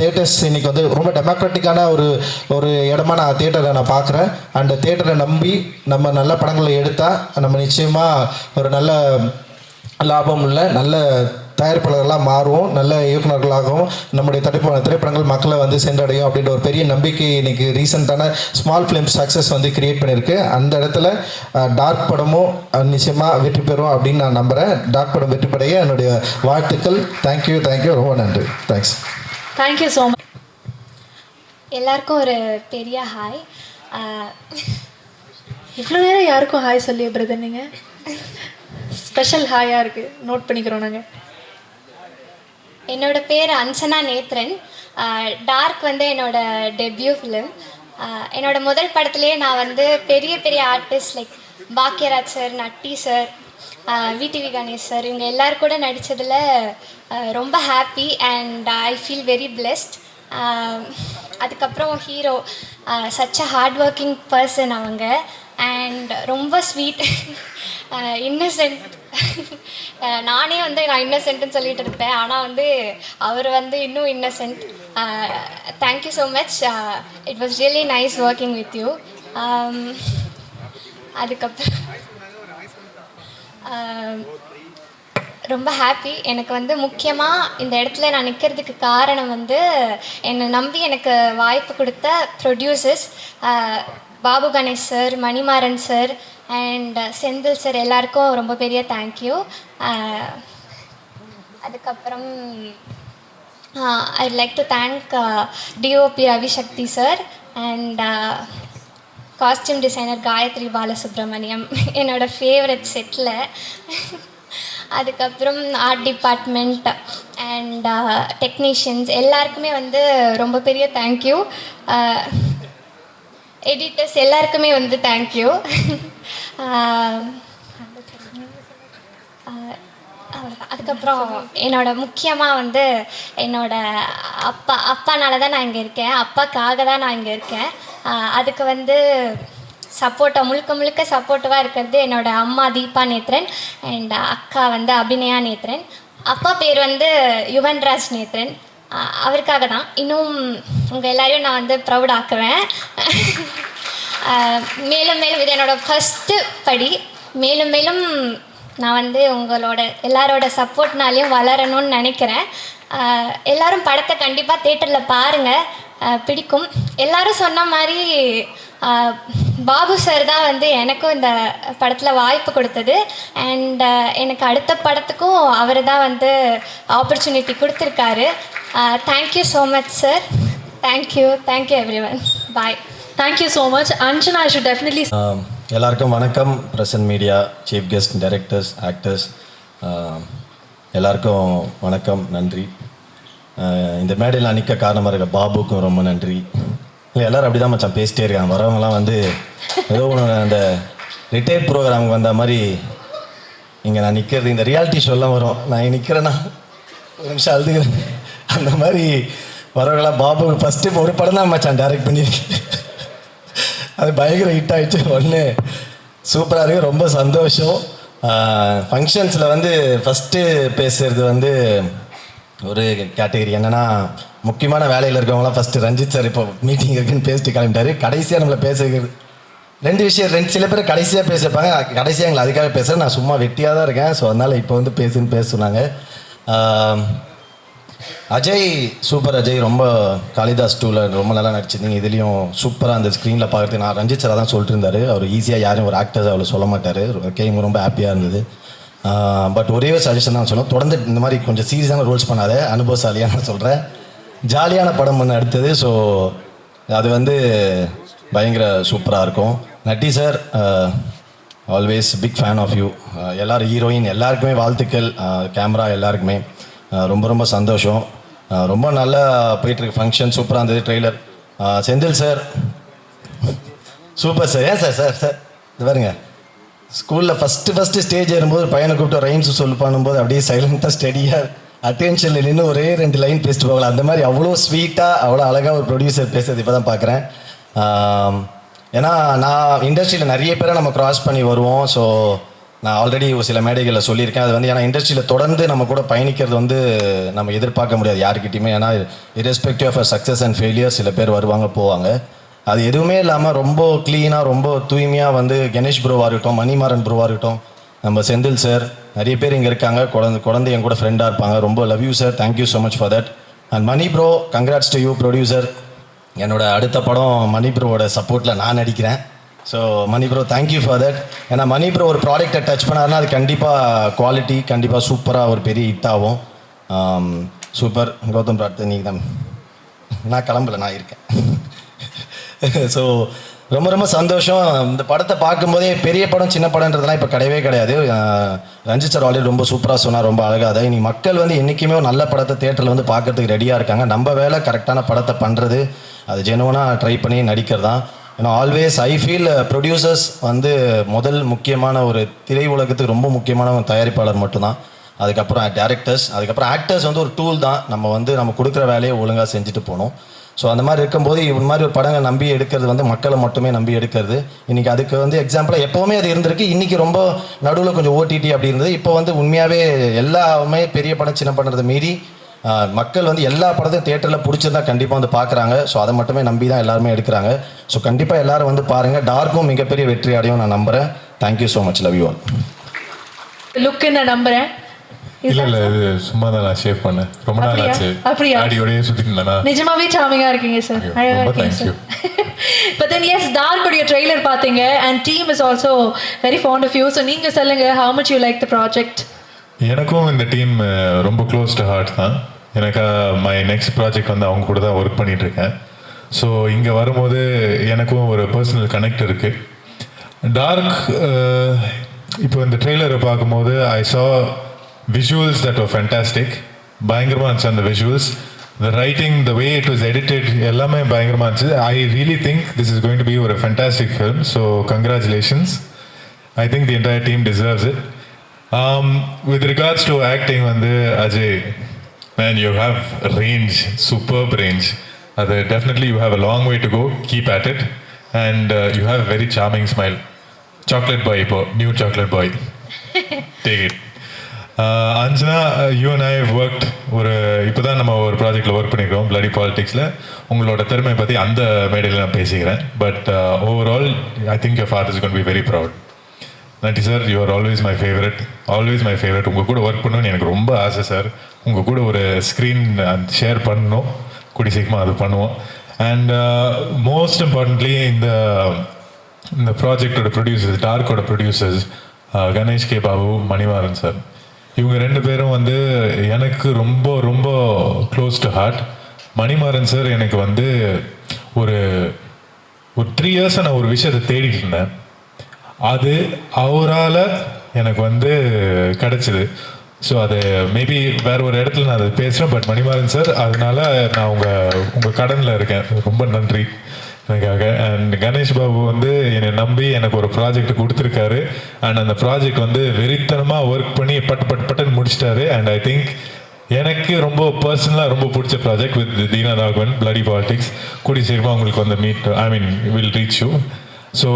தேட்டர்ஸ் இன்றைக்கி வந்து ரொம்ப டெமோக்ராட்டிக்கான ஒரு இடமா நான் தேட்டரை நான் பார்க்குறேன். அண்டு தேட்டரை நம்பி நம்ம நல்ல படங்களை எடுத்தால் நம்ம நிச்சயமாக ஒரு நல்ல லாபம் உள்ள நல்ல தயாரிப்பாளர்களாக மாறுவோம், நல்ல இயக்குநர்களாகவும் நம்முடைய திரைப்படங்கள் மக்களை வந்து சென்றடையும் அப்படின்ற ஒரு பெரிய நம்பிக்கை இன்றைக்கி ரீசெண்டான ஸ்மால் ஃபிலிம் சக்ஸஸ் வந்து கிரியேட் பண்ணியிருக்கு. அந்த இடத்துல டார்க் படமும் நிச்சயமாக வெற்றி பெறும் அப்படின்னு நான் நம்புகிறேன். டார்க் படம் வெற்றி பெறைய என்னுடைய வாழ்த்துக்கள். தேங்க்யூ, ரொம்ப நன்றி. தேங்க்ஸ். Thank you so much. எல்லாருக்கும் ஒரு பெரிய ஹாய். இவ்வளோ நேரம் யாருக்கும் ஹாய் சொல்லி பிரதர் நீங்கள் ஸ்பெஷல் ஹாயாக இருக்குது, நோட் பண்ணிக்கிறோம் நாங்கள். என்னோட பேர் அஞ்சனா நேத்ரன். டார்க் வந்து என்னோட டெபியூ ஃபிலிம். என்னோட முதல் படத்துலேயே நான் வந்து பெரிய பெரிய artist like Bhagyaraj sir, Natty sir, VTV Ganesh sir, இவங்க எல்லோரும் கூட நடித்ததில் ரொம்ப happy and I feel very blessed. அதுக்கப்புறம் hero such a hard working person அவங்க, அண்ட் ரொம்ப ஸ்வீட், இன்னசென்ட். நானே வந்து நான் இன்னசென்ட்னு சொல்லிட்டு இருப்பேன், ஆனால் வந்து அவர் வந்து இன்னும் Innocent. Thank you so much. It was really nice working with you. அதுக்கப்புறம் ரொம்ப ஹாப்பி. எனக்கு வந்து முக்கியமாக இந்த இடத்துல நான் நிற்கிறதுக்கு காரணம் வந்து என்னை நம்பி எனக்கு வாய்ப்பு கொடுத்த producers Babu Ganesh sir, Manimaran sir and Senthil sir, எல்லாருக்கும் ரொம்ப பெரிய தேங்க்யூ. அதுக்கப்புறம் I'd like to thank DOP Ravishakthi sir and costume designer Gayathri Balasubramaniam, என்னோட ஃபேவரட் செட்டில். அதுக்கப்புறம் ஆர்ட் டிபார்ட்மெண்ட் அண்ட் டெக்னீஷியன்ஸ் எல்லாருக்குமே வந்து ரொம்ப பெரிய தேங்க்யூ. எடிட்டர்ஸ் எல்லாருக்குமே வந்து தேங்க்யூ. அதுக்கப்புறம் என்னோட முக்கியமாக வந்து என்னோட அப்பானால தான் நான் இங்கே இருக்கேன், அப்பாக்காக தான் நான் இங்கே இருக்கேன். அதுக்கு வந்து முழுக்க சப்போர்ட்டிவாக இருக்கிறது என்னோட அம்மா தீபா நேத்ரன் அண்ட் அக்கா வந்து அபிநயா நேத்ரன். அப்பா பேர் வந்து யுவன்ராஜ் நேத்ரன், அவருக்காக தான். இன்னும் உங்கள் எல்லாரையும் நான் வந்து ப்ரௌட் ஆக்குவேன். மேலும் இது என்னோடய ஃபஸ்ட்டு படி. மேலும் நான் வந்து உங்களோட எல்லாரோட சப்போர்ட்னாலையும் வளரணும்னு நினைக்கிறேன். எல்லோரும் படத்தை கண்டிப்பாக தேட்டரில் பாருங்கள். பிடிக்கும். எல்லாரும் சொன்ன மாதிரி பாபு சார் தான் வந்து எனக்கும் இந்த படத்தில் வாய்ப்பு கொடுத்தது. அண்ட் எனக்கு அடுத்த படத்துக்கும் அவர் தான் வந்து ஆப்பர்ச்சுனிட்டி கொடுத்துருக்காரு. Thank you so much sir. Thank you every one. Bye. Thank you so much. Anjana, I should definitely. எல்லாருக்கும் வணக்கம். Present media, chief guest, directors, actors, எல்லாருக்கும் வணக்கம், நன்றி. இந்த மேடையில் நிற்க காரணமாக இருக்க பாபுக்கும் ரொம்ப நன்றி. இல்லை, எல்லோரும் அப்படி தான் மச்சான் பேசிட்டே இருக்காங்க. வரவங்களாம் வந்து ஏதோ ஒன்று அந்த ரிட்டையர்ட் ப்ரோக்ராமுக்கு வந்த மாதிரி இங்கே நான் நிற்கிறது, இந்த ரியாலிட்டி ஷோலாம் வரும், நான் நிற்கிறேன்னா ஒரு நிமிஷம் அழுதுகிறேன், அந்த மாதிரி வரவங்களாம். பாபு ஃபஸ்ட்டு ஒரு படம் தான் மச்சான் டைரக்ட் பண்ணியிருக்கேன், அது பயங்கர ஹிட் ஆகிடுச்சு. ஒன்று சூப்பராக இருக்குது, ரொம்ப சந்தோஷம். ஃபங்க்ஷன்ஸில் வந்து ஃபஸ்ட்டு பேசுகிறது வந்து ஒரு கேட்டகரி என்னென்னா, முக்கியமான வேலையில் இருக்கவங்களாம் ஃபஸ்ட்டு ரஞ்சித் சார் இப்போ மீட்டிங் இருக்குன்னு பேசிட்டு கிளம்பிட்டாரு. கடைசியாக நம்மளை பேசுகிறது ரெண்டு விஷயம், சில பேர் கடைசியாக பேசியிருப்பாங்க, கடைசியாக எங்களை அதுக்காக பேசுகிறேன். நான் சும்மா வெட்டியாக தான் இருக்கேன். ஸோ அதனால் இப்போ வந்து பேச சொன்னாங்க. அஜய், சூப்பர் அஜய், ரொம்ப காளிதாஸ் 2ல் ரொம்ப நல்லா நடிச்சிருந்தீங்க. இதுலேயும் சூப்பராக அந்த ஸ்க்ரீனில் பார்க்குறது. நான் ரஞ்சித் சார் தான் சொல்லிட்டு இருந்தார், அவர் ஈஸியாக யாரும் ஒரு ஆக்டர்ஸ் அவ்வளோ சொல்ல மாட்டார். கேம் ரொம்ப ஹாப்பியாக இருந்தது. பட் ஒரே ஒரு சஜஷன் தான் சொல்லுவோம், தொடர்ந்து இந்த மாதிரி கொஞ்சம் சீரியஸான ரோல்ஸ் பண்ணாத, அனுபவசாலியாக நான் சொல்கிறேன். ஜாலியான படம் ஒன்று அடுத்தது. ஸோ அது வந்து பயங்கர சூப்பராக இருக்கும். Natty sir, always big fan of you. எல்லோரும் ஹீரோயின் எல்லாருக்குமே வாழ்த்துக்கள், கேமரா எல்லாருக்குமே ரொம்ப ரொம்ப சந்தோஷம். ரொம்ப நல்லா போயிட்டுருக்கு ஃபங்க்ஷன், சூப்பராக இருந்தது. Trailer Senthil sir super sir. ஏன் சார் இது பாருங்க, ஸ்கூலில் ஃபஸ்ட்டு ஸ்டேஜ் ஏறும்போது பையனை கூப்பிட்டு ரைம்ஸ் சொல்லு பண்ணும்போது அப்படியே சைலண்ட்டாக ஸ்டடியாக அட்டென்ஷனில் நின்று ஒரே 2 லைன் பேசிட்டு போகலாம். அந்த மாதிரி அவ்வளோ ஸ்வீட்டாக அவ்வளோ அழகாக ஒரு ப்ரொடியூசர் பேசுறது இப்போ தான் பார்க்குறேன். ஏன்னா நான் இண்டஸ்ட்ரியில் நிறைய பேரை நம்ம க்ராஸ் பண்ணி வருவோம். ஸோ நான் ஆல்ரெடி ஒரு சில மேடைகளில் சொல்லியிருக்கேன். அது வந்து ஏன்னா இண்டஸ்ட்ரியில் தொடர்ந்து நம்ம கூட பயணிக்கிறது வந்து நம்ம எதிர்பார்க்க முடியாது யாருக்கிட்டையுமே. ஏன்னா irrespective of success and failure சில பேர் வருவாங்க போவாங்க. அது எதுவுமே இல்லாமல் ரொம்ப க்ளீனாக ரொம்ப தூய்மையாக வந்து கணேஷ் ப்ரோவாக இருக்கட்டும், மணிமாறன் ப்ரோவாக இருக்கட்டும், நம்ம செந்தில் சார், நிறைய பேர் இங்கே இருக்காங்க. குழந்தை என் கூட ஃப்ரெண்டாக இருப்பாங்க. ரொம்ப love you sir, thank you so much for that. And Mani bro, congrats to you producer. என்னோட அடுத்த படம் மணி ப்ரோவோட சப்போர்ட்டில் நான் நடிக்கிறேன். So Mani bro, thank you for that. ஏன்னா மணி ப்ரோ ஒரு ப்ராடக்டை டச் பண்ணாருன்னா அது கண்டிப்பாக குவாலிட்டி, கண்டிப்பாக சூப்பராக ஒரு பெரிய ஹிட் ஆகும். சூப்பர். கௌதம் பிரார்த்தனை நீங்கள் தான். நான் கிளம்பல, நான் இருக்கேன். ஸோ ரொம்ப ரொம்ப சந்தோஷம். இந்த படத்தை பார்க்கும்போதே பெரிய படம் சின்ன படம்ன்றதுலாம் இப்போ கிடையவே கிடையாது. ரஞ்சித் சார் ஆல்ரெடி ரொம்ப சூப்பராக சொன்னார், ரொம்ப அழகாக. அதை இனி மக்கள் வந்து என்றைக்குமே ஒரு நல்ல படத்தை தேட்டரில் வந்து பார்க்கறதுக்கு ரெடியாக இருக்காங்க. நம்ம வேலை கரெக்டான படத்தை பண்ணுறது, அது ஜெனுவனாக ட்ரை பண்ணி நடிக்கிறது தான். ஏன்னா ஆல்வேஸ் ஐ ஃபீல் ப்ரொடியூசர்ஸ் வந்து முதல் முக்கியமான ஒரு திரை உலகத்துக்கு ரொம்ப முக்கியமான ஒரு தயாரிப்பாளர் மட்டும்தான். அதுக்கப்புறம் டேரக்டர்ஸ், அதுக்கப்புறம் ஆக்டர்ஸ் வந்து ஒரு டூல் தான். நம்ம கொடுக்குற வேலையை ஒழுங்காக செஞ்சுட்டு போகணும். ஸோ அந்த மாதிரி இருக்கும்போது இந்த மாதிரி ஒரு படங்களை நம்பி எடுக்கிறது வந்து மக்களை மட்டுமே நம்பி எடுக்கிறது. இன்றைக்கி அதுக்கு வந்து எக்ஸாம்பிளாக எப்போவுமே அது இருந்திருக்கு. இன்றைக்கி ரொம்ப நடுவில் கொஞ்சம் ஓடிடி அப்படி இருந்தது. இப்போ வந்து உண்மையாகவே எல்லாமே பெரிய படம் சின்ன படத்தை மீறி மக்கள் வந்து எல்லா படத்தையும் தியேட்டரில் பிடிச்சிருந்தா கண்டிப்பாக வந்து பார்க்குறாங்க. ஸோ அதை மட்டுமே நம்பி தான் எல்லாருமே எடுக்கிறாங்க. ஸோ கண்டிப்பாக எல்லோரும் வந்து பாருங்கள். டார்க்கும் மிகப்பெரிய வெற்றி அடையும் நான் நம்புகிறேன். Thank you so much, love you all. லுக்கு நான் நம்புகிறேன். இல்ல இது சும்மா தான் நான் ஷேவ் பண்ணேன். ரொம்ப நாள் ஆச்சு. அப்படியா? அடியோடயே சுத்திட்டு இருந்தேனா? நிஜமாவே சாமிங்கா இருக்கீங்க சார். அழகா இருக்கீங்க sir. But then yes, dark உடைய ட்ரெய்லர் பாத்தீங்க and team is also very fond of you. So நீங்க சொல்லுங்க, how much you like the project? எனக்கும் இந்த டீம் ரொம்ப க்ளோஸ் டு ஹார்ட் தான். எனக்கு மை நெக்ஸ்ட் ப்ராஜெக்ட் வந்து அவங்க கூட தான் ஒர்க் பண்ணிட்டு இருக்கேன். ஸோ இங்கே வரும்போது எனக்கும் ஒரு பர்சனல் கனெக்ட் இருக்கு. டார்க் இப்போ இந்த ட்ரெய்லரை பார்க்கும்போது ஐ saw visuals that were fantastic. பயங்கரமாக இருந்துச்சு அந்த visuals. The writing, the way it was edited, எல்லாமே பயங்கரமாக இருந்துச்சு. I really think this is going to be a fantastic film. So congratulations. I think the entire team deserves it. With regards to acting வந்து Ajay, man, you have range, superb range. Definitely you have a long way to go. Keep at it. And you have a very charming smile. Chocolate boy, new chocolate boy. Take it. Anjana, you and I worked இப்போ தான் நம்ம ஒரு ப்ராஜெக்டில் work பண்ணியிருக்கோம், bloody பாலிடிக்ஸில். உங்களோட திறமையை பற்றி அந்த மேடையில் நான் பேசிக்கிறேன். But overall I think your father is gonna be very proud. Natty sir, you are always my favourite. உங்கள் கூட ஒர்க் பண்ணணும்னு எனக்கு ரொம்ப ஆசை சார். உங்கள் கூட ஒரு ஸ்க்ரீன் ஷேர் பண்ணணும், கூடி சீக்கிரமாக அது பண்ணுவோம். அண்ட் மோஸ்ட் இம்பார்ட்டன்ட்லி இந்த ப்ராஜெக்டோட ப்ரொடியூசர்ஸ், டார்க்கோட producers Ganesh K Babu, Manimaran sir, இவங்க 2 பேரும் வந்து எனக்கு ரொம்ப ரொம்ப close to heart. Manimaran sir எனக்கு வந்து ஒரு 3 இயர்ஸாக நான் ஒரு விஷயத்தை தேடிட்டு இருந்தேன். அது அவரால் எனக்கு வந்து கிடச்சிது. ஸோ அது மேபி வேற ஒரு இடத்துல நான் அதை பேசுகிறேன். பட் மணிமாறன் சார், அதனால நான் உங்கள் கடனில் இருக்கேன். ரொம்ப நன்றி எனக்காக. அண்ட் கணேஷ் பாபு வந்து என்னை நம்பி எனக்கு ஒரு ப்ராஜெக்ட் கொடுத்துருக்காரு. அண்ட் அந்த ப்ராஜெக்ட் வந்து வெறித்தனமாக ஒர்க் பண்ணி பட்டுன்னு முடிச்சிட்டாரு. அண்ட் ஐ திங்க் எனக்கு ரொம்ப பர்சனலாக ரொம்ப பிடிச்ச project with Dheena Raghavan, bloody politics. கூடி சீக்கிரமாக உங்களுக்கு வந்து வில் ரீச் யூ. ஸோ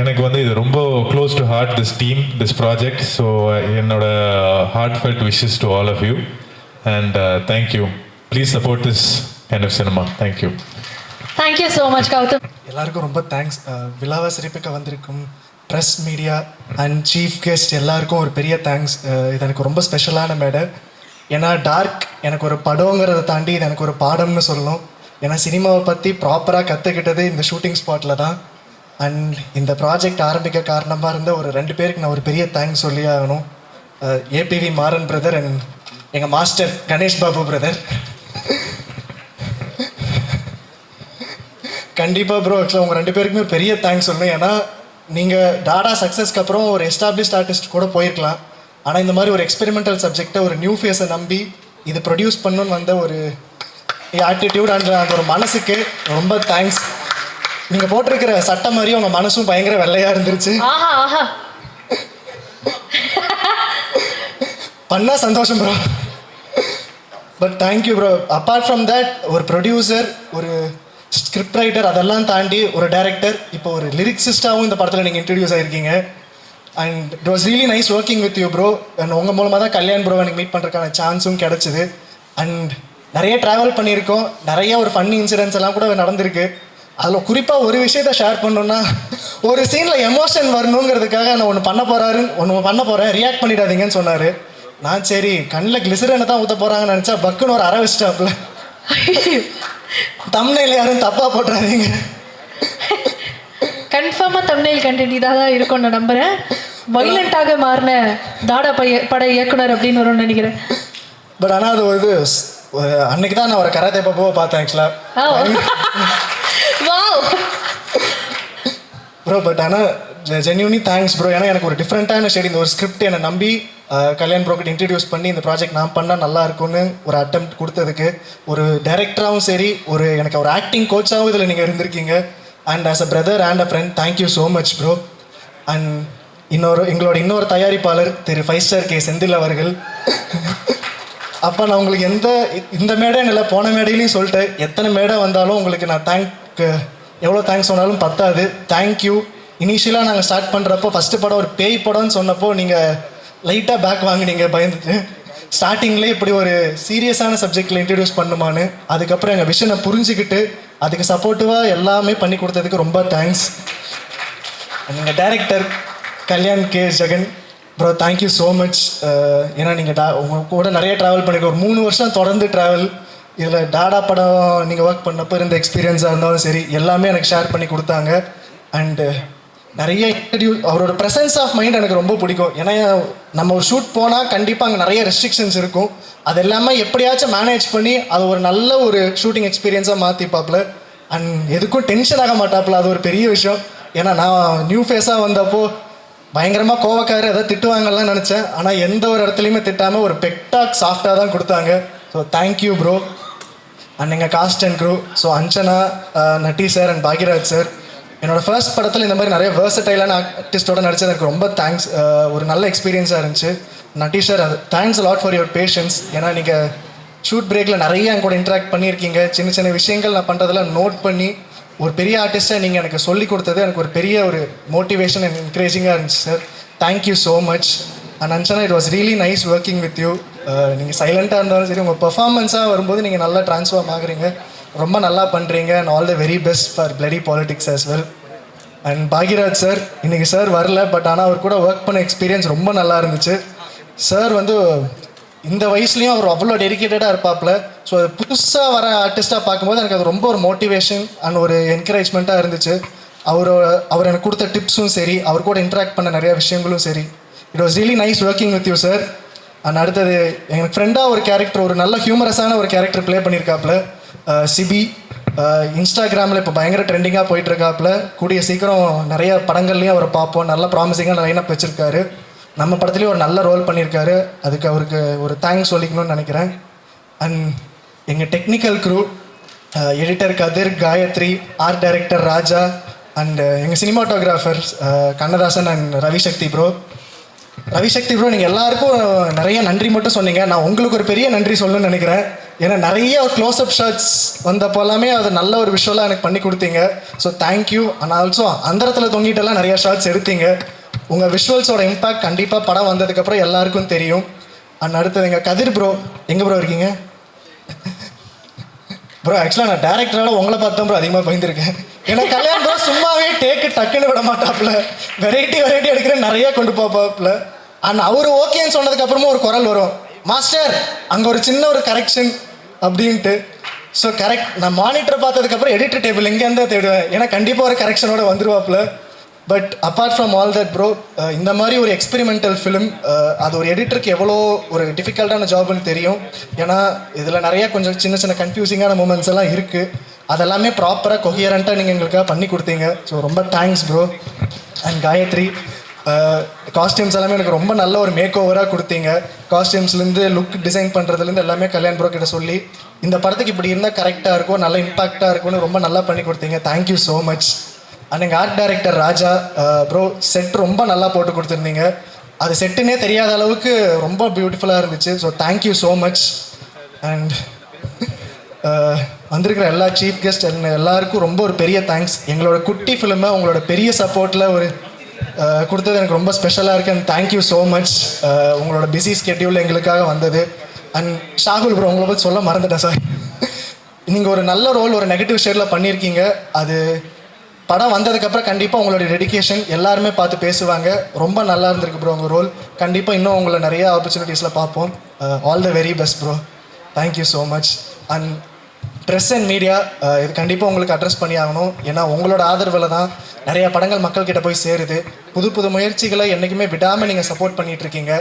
எனக்கு வந்து இது ரொம்ப close to heart, this team, this project. So என்னோட heartfelt wishes to all of you. And thank you. Please support this kind of cinema. Thank you. Thank you so much Gautham. எல்லாருக்கும் ரொம்ப thanks. விழாவை சிறப்பிக்க வந்திருக்கும் press, media and chief guest எல்லாருக்கும் ஒரு பெரிய thanks. இது எனக்கு ரொம்ப ஸ்பெஷலான மேடை. ஏன்னா டார்க் எனக்கு ஒரு படங்கிறத தாண்டி இது எனக்கு ஒரு பாடம்னு சொல்லணும். ஏன்னா சினிமாவை பற்றி ப்ராப்பராக கற்றுக்கிட்டது இந்த ஷூட்டிங் ஸ்பாட்டில் தான். அண்ட் இந்த ப்ராஜெக்ட் ஆரம்பிக்க காரணமாக இருந்த ஒரு 2 பேருக்கு நான் ஒரு பெரிய தேங்க்ஸ் சொல்லி ஆகணும். ஏபிவி மாறன் பிரதர் அண்ட் எங்கள் மாஸ்டர் கணேஷ் பாபு பிரதர். கண்டிப்பாக ப்ரோ, ஆக்சுவலாக உங்கள் 2 பேருக்குமே ஒரு பெரிய தேங்க்ஸ் சொல்லணும். ஏன்னா நீங்கள் டாடா சக்ஸஸ்க்கு அப்புறம் ஒரு எஸ்டாப்ளிஷ்ட் ஆர்டிஸ்ட் கூட போயிருக்கலாம். ஆனால் இந்த மாதிரி ஒரு எக்ஸ்பெரிமெண்டல் சப்ஜெக்டை ஒரு நியூ ஃபேஸை நம்பி இது ப்ரொடியூஸ் பண்ணணுன்னு வந்த ஒரு ஆட்டிடியூட் அண்ட் அந்த ஒரு மனசுக்கு ரொம்ப தேங்க்ஸ். நீங்கள் போட்டிருக்கிற சட்டம் மாதிரி உங்கள் மனசும் பயங்கர வெள்ளையாக இருந்துருச்சு. பண்ணா சந்தோஷம் bro. But thank you bro. Apart from that, ஒரு ப்ரொடியூசர், ஒரு ஸ்கிரிப்ட் ரைட்டர், அதெல்லாம் தாண்டி ஒரு டைரக்டர், இப்போ ஒரு லிரிக்ஸிஸ்டாகவும் இந்த படத்தில் நீங்கள் இன்ட்ரடியூஸ் ஆகிருக்கீங்க. And it was really nice working with you bro. And உங்கள் மூலமாக தான் கல்யாண் ப்ரோ எனக்கு மீட் பண்ணுறதுக்கான சான்ஸும் கிடச்சிது. அண்ட் நிறைய ட்ராவல் பண்ணியிருக்கோம், நிறைய ஒரு ஃபன்னி இன்சிடென்ட்ஸ் எல்லாம் கூட நடந்திருக்கு. அதில் குறிப்பாக ஒரு விஷயத்த ஷேர் பண்ணணுன்னா, ஒரு சீனில் எமோஷன் வரணுங்கிறதுக்காக நான் ஒன்று பண்ண போகிறேன், ரியாக்ட் பண்ணிடாதீங்கன்னு சொன்னார். நான் சரி கண்ணில் கிளிசரனை தான் ஊற்ற போகிறாங்கன்னு நினச்சா பக்குன்னு ஒரு அரை வச்சிட்டாப்புல. தம்ப்நெயில் யாரும் தப்பாக போட்டுறாதீங்க. கன்ஃபார்மாக தம்ப்நெயில் கண்டென்ட் இதாக தான் இருக்கும் நான் நம்புகிறேன். வைலண்ட்டாக மாறின தாடா பட இயக்குனர் அப்படின்னு வரும்னு நினைக்கிறேன். பட் ஆனால் அது ஒரு அன்னைக்கு தான் நான் ஒரு கராத்தே பாப்பாவை பார்த்தேன் ஆக்சுவலாக ப்ரோ. பட் ஆனால் ஜென்யூனி தேங்க்ஸ் ப்ரோ. ஏன்னா எனக்கு ஒரு டிஃப்ரெண்ட்டான ஷேட் இந்த ஒரு ஸ்கிரிப்ட் என்னை நம்பி கல்யாண் ப்ரோக்கிட்ட இன்ட்ரடியூஸ் பண்ணி இந்த ப்ராஜெக்ட் நான் பண்ணால் நல்லா இருக்கும்னு ஒரு அட்டெம்ப்ட் கொடுத்ததுக்கு, ஒரு டைரக்டராகவும் சரி, ஒரு எனக்கு ஒரு ஆக்டிங் கோச்சாகவும் இதில் நீங்கள் இருந்திருக்கீங்க. And as a brother and a friend, thank you so much bro. And எங்களோட இன்னொரு தயாரிப்பாளர் திரு 5 ஸ்டார் கே செந்தில் அவர்கள். அப்போ நான் உங்களுக்கு இந்த மேடைன்னு இல்லை, போன மேடையிலையும் சொல்லிட்டேன், எத்தனை மேடை வந்தாலும் உங்களுக்கு நான் எவ்வளோ தேங்க்ஸ் சொன்னாலும் பத்தாது. தேங்க்யூ. இனிஷியலாக நாங்கள் ஸ்டார்ட் பண்ணுறப்போ ஃபஸ்ட்டு படம் ஒரு பேய் படம்னு சொன்னப்போ நீங்கள் லைட்டாக பேக் வாங்கினீங்க பயந்துட்டு. ஸ்டார்டிங்லேயே இப்படி ஒரு சீரியஸான சப்ஜெக்டில் இன்ட்ரடியூஸ் பண்ணுமான்னு. அதுக்கப்புறம் எங்கள் விஷனை புரிஞ்சுக்கிட்டு அதுக்கு சப்போர்ட்டிவாக எல்லாமே பண்ணி கொடுத்ததுக்கு ரொம்ப தேங்க்ஸ். எங்கள் director Kalyan K Jagan bro, thank you so much. ஏன்னா நீங்கள் உங்கள் கூட நிறைய ட்ராவல் பண்ணியிருக்கோம், ஒரு 3 வருஷம் தொடர்ந்து ட்ராவல். இதில் டாடா படம் நீங்கள் ஒர்க் பண்ணப்போ இருந்த எக்ஸ்பீரியன்ஸாக இருந்தாலும் சரி, எல்லாமே எனக்கு ஷேர் பண்ணி கொடுத்தாங்க. அண்டு நிறைய அவரோட ப்ரெசன்ஸ் ஆஃப் மைண்ட் எனக்கு ரொம்ப பிடிக்கும். ஏன்னா நம்ம ஒரு ஷூட் போனால் கண்டிப்பாக அங்கே நிறைய ரெஸ்ட்ரிக்ஷன்ஸ் இருக்கும். அது எல்லாமே எப்படியாச்சும் மேனேஜ் பண்ணி அது ஒரு நல்ல ஒரு ஷூட்டிங் எக்ஸ்பீரியன்ஸாக மாற்றிப்பாப்புல. அண்ட் எதுக்கும் டென்ஷன் ஆக மாட்டாப்புல, அது ஒரு பெரிய விஷயம். ஏன்னா நான் நியூ ஃபேஸாக வந்தப்போ பயங்கரமாக கோவக்காரர் எதாவது திட்டுவாங்கலாம் நினச்சேன். ஆனால் எந்த ஒரு இடத்துலையுமே திட்டாமல் ஒரு பெக்டாக் சாஃப்டாக தான் கொடுத்தாங்க. So thank you bro. அண்ட் எங்கள் cast and crew, so Anjana, Natty sir and Bhagyaraj sir. என்னோடய ஃபர்ஸ்ட் படத்தில் இந்த மாதிரி நிறைய வேர்சடைலான ஆர்டிஸ்டோட நடித்தது எனக்கு ரொம்ப தேங்க்ஸ். ஒரு நல்ல எக்ஸ்பீரியன்ஸாக இருந்துச்சு. நட்டி சார், அது thanks lot for your patience. ஏன்னா நீங்கள் ஷூட் பிரேக்கில் நிறைய என் கூட இன்ட்ராக்ட் பண்ணியிருக்கீங்க. சின்ன சின்ன விஷயங்கள் நான் பண்ணுறதெல்லாம் நோட் பண்ணி ஒரு பெரிய ஆர்டிஸ்ட்டை நீங்கள் எனக்கு சொல்லிக் கொடுத்தது எனக்கு ஒரு பெரிய ஒரு மோட்டிவேஷன் அண்ட் என்கரேஜிங்காக இருந்துச்சு sir. Thank you so much. And Anjana, it was really nice working with you. நீங்கள் சைலண்ட்டாக இருந்தாலும் சரி, உங்கள் பெர்ஃபார்மன்ஸாக வரும்போது நீங்கள் நல்லா ட்ரான்ஸ்ஃபார்ம் ஆகுறீங்க, ரொம்ப நல்லா பண்ணுறீங்க. And all the very best for bloody politics as well. And Bhagyaraj sir, இன்றைக்கி சார் வரல, பட் ஆனால் அவர் கூட ஒர்க் பண்ண எக்ஸ்பீரியன்ஸ் ரொம்ப நல்லா இருந்துச்சு. சார் வந்து இந்த வயசுலேயும் அவர் அவ்வளோ டெடிக்கேட்டடாக இருப்பாப்புல. ஸோ அது புதுசாக வர ஆர்டிஸ்ட்டாக பார்க்கும்போது எனக்கு அது ரொம்ப ஒரு மோட்டிவேஷன் அண்ட் ஒரு என்கரேஜ்மெண்ட்டாக இருந்துச்சு. அவர் எனக்கு கொடுத்த டிப்ஸும் சரி, அவர் கூட இன்ட்ராக்ட் பண்ண நிறைய விஷயங்களும் சரி, it was really nice working with you sir. And அடுத்தது எனக்கு ஃப்ரெண்டாக ஒரு கேரக்டர், ஒரு நல்ல ஹியூமரஸான ஒரு கேரக்டர் ப்ளே பண்ணியிருக்காப்புல சிபி. இன்ஸ்டாகிராமில் இப்போ பயங்கர ட்ரெண்டிங்காக போயிட்டுருக்காப்புல. கூடிய சீக்கிரம் நிறைய படங்கள்லேயும் அவரை பார்ப்போம். நல்ல ப்ராமிசிங்காக லைனப் வச்சுருக்காரு. நம்ம படத்துலேயும் ஒரு நல்ல ரோல் பண்ணியிருக்காரு. அதுக்கு அவருக்கு ஒரு தேங்க்ஸ் சொல்லிக்கணும்னு நினைக்கிறேன். அண்ட் எங்கள் technical crew, editor Kathir, Gayathri, art director Raja, and எங்கள் cinematographer Kannadasan and Ravishakthi bro. நீங்கள் எல்லாருக்கும் நிறைய நன்றி மட்டும் சொன்னீங்க. நான் உங்களுக்கு ஒரு பெரிய நன்றி சொல்லணும்னு நினைக்கிறேன். ஏன்னா நிறைய க்ளோஸ்அப் ஷாட்ஸ் வந்தப்போ எல்லாமே அது நல்ல ஒரு விஷுவலாக எனக்கு பண்ணி கொடுத்தீங்க. So thank you. அண்ட் ஆல்சோ அந்தரத்தில் தொங்கிட்டெல்லாம் நிறைய ஷாட்ஸ் எடுத்தீங்க. உங்கள் விஷுவல்ஸோட இம்பேக்ட் கண்டிப்பாக படம் வந்ததுக்கப்புறம் எல்லாருக்கும் தெரியும். அண்ட் அடுத்தது எங்கள் கதிர் ப்ரோ. எங்கே ப்ரோ இருக்கீங்க ப்ரோ? ஆக்சுவலாக நான் டேரக்டரால உங்களை பார்த்தா ப்ரோ அதிகமாக பயந்துருக்கேன். ஏன்னா கல்யாணம் ப்ரோ சும்மாவே டக்குன்னு விட மாட்டாப்புல. வெரைட்டி எடுக்கிற நிறைய கொண்டு போப்பாப்புல. அண்ட் அவர் ஓகேன்னு சொன்னதுக்கப்புறமா ஒரு குரல் வரும், மாஸ்டர் அங்கே ஒரு சின்ன ஒரு கரெக்ஷன் அப்படின்ட்டு. ஸோ கரெக்ட், நான் மானிட்டர் பார்த்ததுக்கப்புறம் எடிட்டர் டேபிள் எங்கேருந்தா தேடுவேன். ஏன்னா கண்டிப்பாக ஒரு கரெக்ஷனோட வந்துருவாப்புல. But apart from all that bro, இந்த மாதிரி ஒரு எக்ஸ்பெரிமெண்டல் ஃபிலிம் அது ஒரு எடிட்டருக்கு எவ்வளோ ஒரு டிஃபிகல்ட்டான ஜாப்னு தெரியும். ஏன்னா இதில் நிறைய கொஞ்சம் சின்ன கன்ஃபியூசிங்கான மூமெண்ட்ஸ் எல்லாம் இருக்குது. அதெல்லாமே ப்ராப்பராக கொஹியரண்ட்டாக நீங்கள் எங்களுக்காக பண்ணி கொடுத்தீங்க. ஸோ ரொம்ப thanks bro. And Gayathri, costumes எல்லாமே எனக்கு ரொம்ப நல்ல ஒரு மேக் ஓவராக கொடுத்தீங்க. காஸ்டியூம்ஸ்லேருந்து லுக் டிசைன் பண்ணுறதுலேருந்து எல்லாமே கல்யாண் ப்ரோ கிட்ட சொல்லி இந்த படத்துக்கு இப்படி இருந்தால் கரெக்டாக இருக்கும், நல்ல இம்பாக்டாக இருக்கும்னு ரொம்ப நல்லா பண்ணி கொடுத்தீங்க. Thank you so much. அண்ட் எங்கள் ஆர்ட் டைரக்டர் ராஜா ப்ரோ, செட் ரொம்ப நல்லா போட்டு கொடுத்துருந்தீங்க. அது செட்டுன்னே தெரியாத அளவுக்கு ரொம்ப பியூட்டிஃபுல்லாக இருந்துச்சு. So thank you so much. And வந்திருக்கிற எல்லா சீஃப் கெஸ்ட் எல்லாருக்கும் ரொம்ப ஒரு பெரிய தேங்க்ஸ். எங்களோட குட்டி ஃபிலிமை உங்களோட பெரிய சப்போர்ட்டில் ஒரு கொடுத்தது எனக்கு ரொம்ப ஸ்பெஷலாக இருக்குது. And thank you so much. உங்களோட பிஸி ஸ்கெட்யூல் எங்களுக்காக வந்தது. அண்ட் ஷாகுல் ப்ரோ, உங்களை பற்றி சொல்ல மறந்துட்டேன் சார். நீங்கள் ஒரு நல்ல ரோல் ஒரு நெகட்டிவ் ஷேடில் பண்ணியிருக்கீங்க. அது படம் வந்ததுக்கப்புறம் கண்டிப்பாக உங்களுடைய டெடிக்கேஷன் எல்லாருமே பார்த்து பேசுவாங்க. ரொம்ப நல்லா இருந்திருக்கு ப்ரோ உங்கள் ரோல். கண்டிப்பாக இன்னும் உங்களை நிறைய ஆப்பர்ச்சுனிட்டிஸில் பார்ப்போம். All the very best bro. Thank you so much. And press and media, இது கண்டிப்பாக உங்களுக்கு அட்ரஸ் பண்ணி ஆகணும். ஏன்னா உங்களோட ஆதரவில் தான் நிறைய படங்கள் மக்கள்கிட்ட போய் சேருது. புது முயற்சிகளை என்றைக்குமே விடாமல் நீங்கள் சப்போர்ட் பண்ணிகிட்ருக்கீங்க.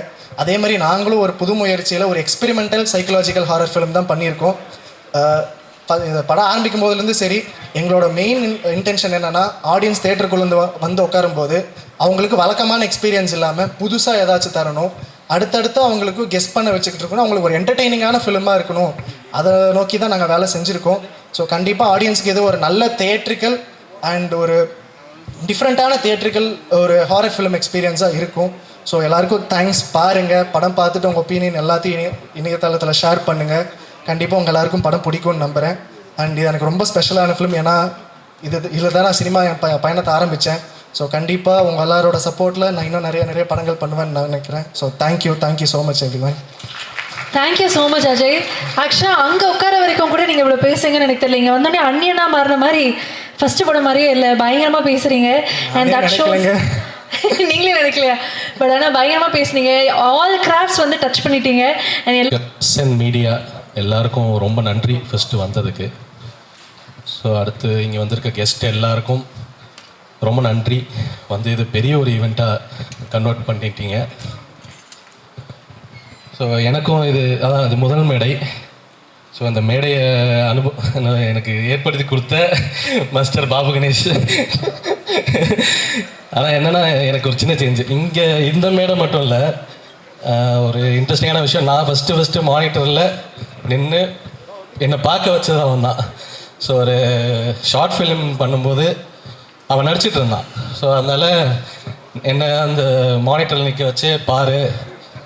அதே மாதிரி நாங்களும் ஒரு புது முயற்சியில் ஒரு எக்ஸ்பெரிமெண்டல் சைக்கலாஜிக்கல் ஹாரர் ஃபிலிம் தான் பண்ணியிருக்கோம். இந்த படம் ஆரம்பிக்கும் போதுலேருந்து சரி, எங்களோட மெயின் இன்டென்ஷன் என்னென்னா, ஆடியன்ஸ் தேட்டருக்குள்ளே வந்து உட்காரும்போது அவங்களுக்கு வழக்கமான எக்ஸ்பீரியன்ஸ் இல்லாமல் புதுசாக ஏதாச்சும் தரணும். அடுத்தடுத்து அவங்களுக்கு கெஸ் பண்ண வச்சுக்கிட்டு இருக்கணும். அவங்களுக்கு ஒரு என்டர்டெய்னிங்கான ஃபிலிமாக இருக்கணும். அதை நோக்கி தான் நாங்கள் வேலை செஞ்சுருக்கோம். ஸோ கண்டிப்பாக ஆடியன்ஸுக்கு இது ஒரு நல்ல தியேட்ரிக்கல் அண்ட் ஒரு டிஃப்ரெண்ட்டான தியேட்ரிக்கல் ஒரு ஹாரர் ஃபிலிம் எக்ஸ்பீரியன்ஸாக இருக்கும். ஸோ எல்லாருக்கும் தேங்க்ஸ். பாருங்கள், படம் பார்த்துட்டு உங்கள் ஒப்பீனியன் எல்லாத்தையும் இணையதளத்தில் ஷேர் பண்ணுங்கள். கண்டிப்பாக உங்கள் எல்லாருக்கும் படம் பிடிக்கும்னு நம்புகிறேன். அண்ட் இது எனக்கு ரொம்ப ஸ்பெஷலான ஃபிலிம். ஏன்னா இதில் தான் நான் சினிமா பயணத்தை ஆரம்பித்தேன். ஸோ கண்டிப்பாக உங்கள் எல்லாரோட சப்போர்ட்டில் நான் இன்னும் நிறைய படங்கள் பண்ணுவேன்னு நான் நினைக்கிறேன். So thank you so much everyone. Thank you so much Ajay. ஆக்சுவலாக அங்கே உட்கார வரைக்கும் கூட நீங்கள் இவ்வளோ பேசுங்கன்னு எனக்கு தெரியல. இங்கே வந்தோடனே அந்நியனாக மாறின மாதிரி ஃபஸ்ட்டு படம் மாதிரியே இல்லை, பயங்கரமாக பேசுகிறீங்க. அண்ட் தட் ஷோஸ் நீங்களே நினைக்கலையா? பட் ஆனால் பயங்கரமாக பேசுனீங்க. ஆல் கிராஃப்ட்ஸ் வந்து டச் பண்ணிட்டீங்க. அண்ட் மீடியா எல்லாருக்கும் ரொம்ப நன்றி ஃபஸ்ட்டு வந்ததுக்கு. ஸோ அடுத்து இங்கே வந்திருக்க கெஸ்ட் எல்லாருக்கும் ரொம்ப நன்றி. வந்து இது பெரிய ஒரு ஈவெண்ட்டாக கன்வெர்ட் பண்ணிட்டீங்க. ஸோ எனக்கும் அது முதல் மேடை. ஸோ அந்த மேடையை எனக்கு ஏற்படுத்தி கொடுத்த மாஸ்டர் பாபு கணேஷ். ஆனால் என்னென்னா, எனக்கு ஒரு சின்ன சேஞ்சு இங்கே இந்த மேடை மட்டும் இல்லை, ஒரு இன்ட்ரெஸ்டிங்கான விஷயம். நான் ஃபஸ்ட்டு மானிட்டரில் நின்று என்னை பார்க்க வச்சது அவன் தான். ஸோ ஒரு ஷார்ட் ஃபிலிம் பண்ணும்போது அவன் நடிச்சிட்டு இருந்தான். ஸோ அதனால் என்னை அந்த மானிட்டரில் நிற்க வச்சு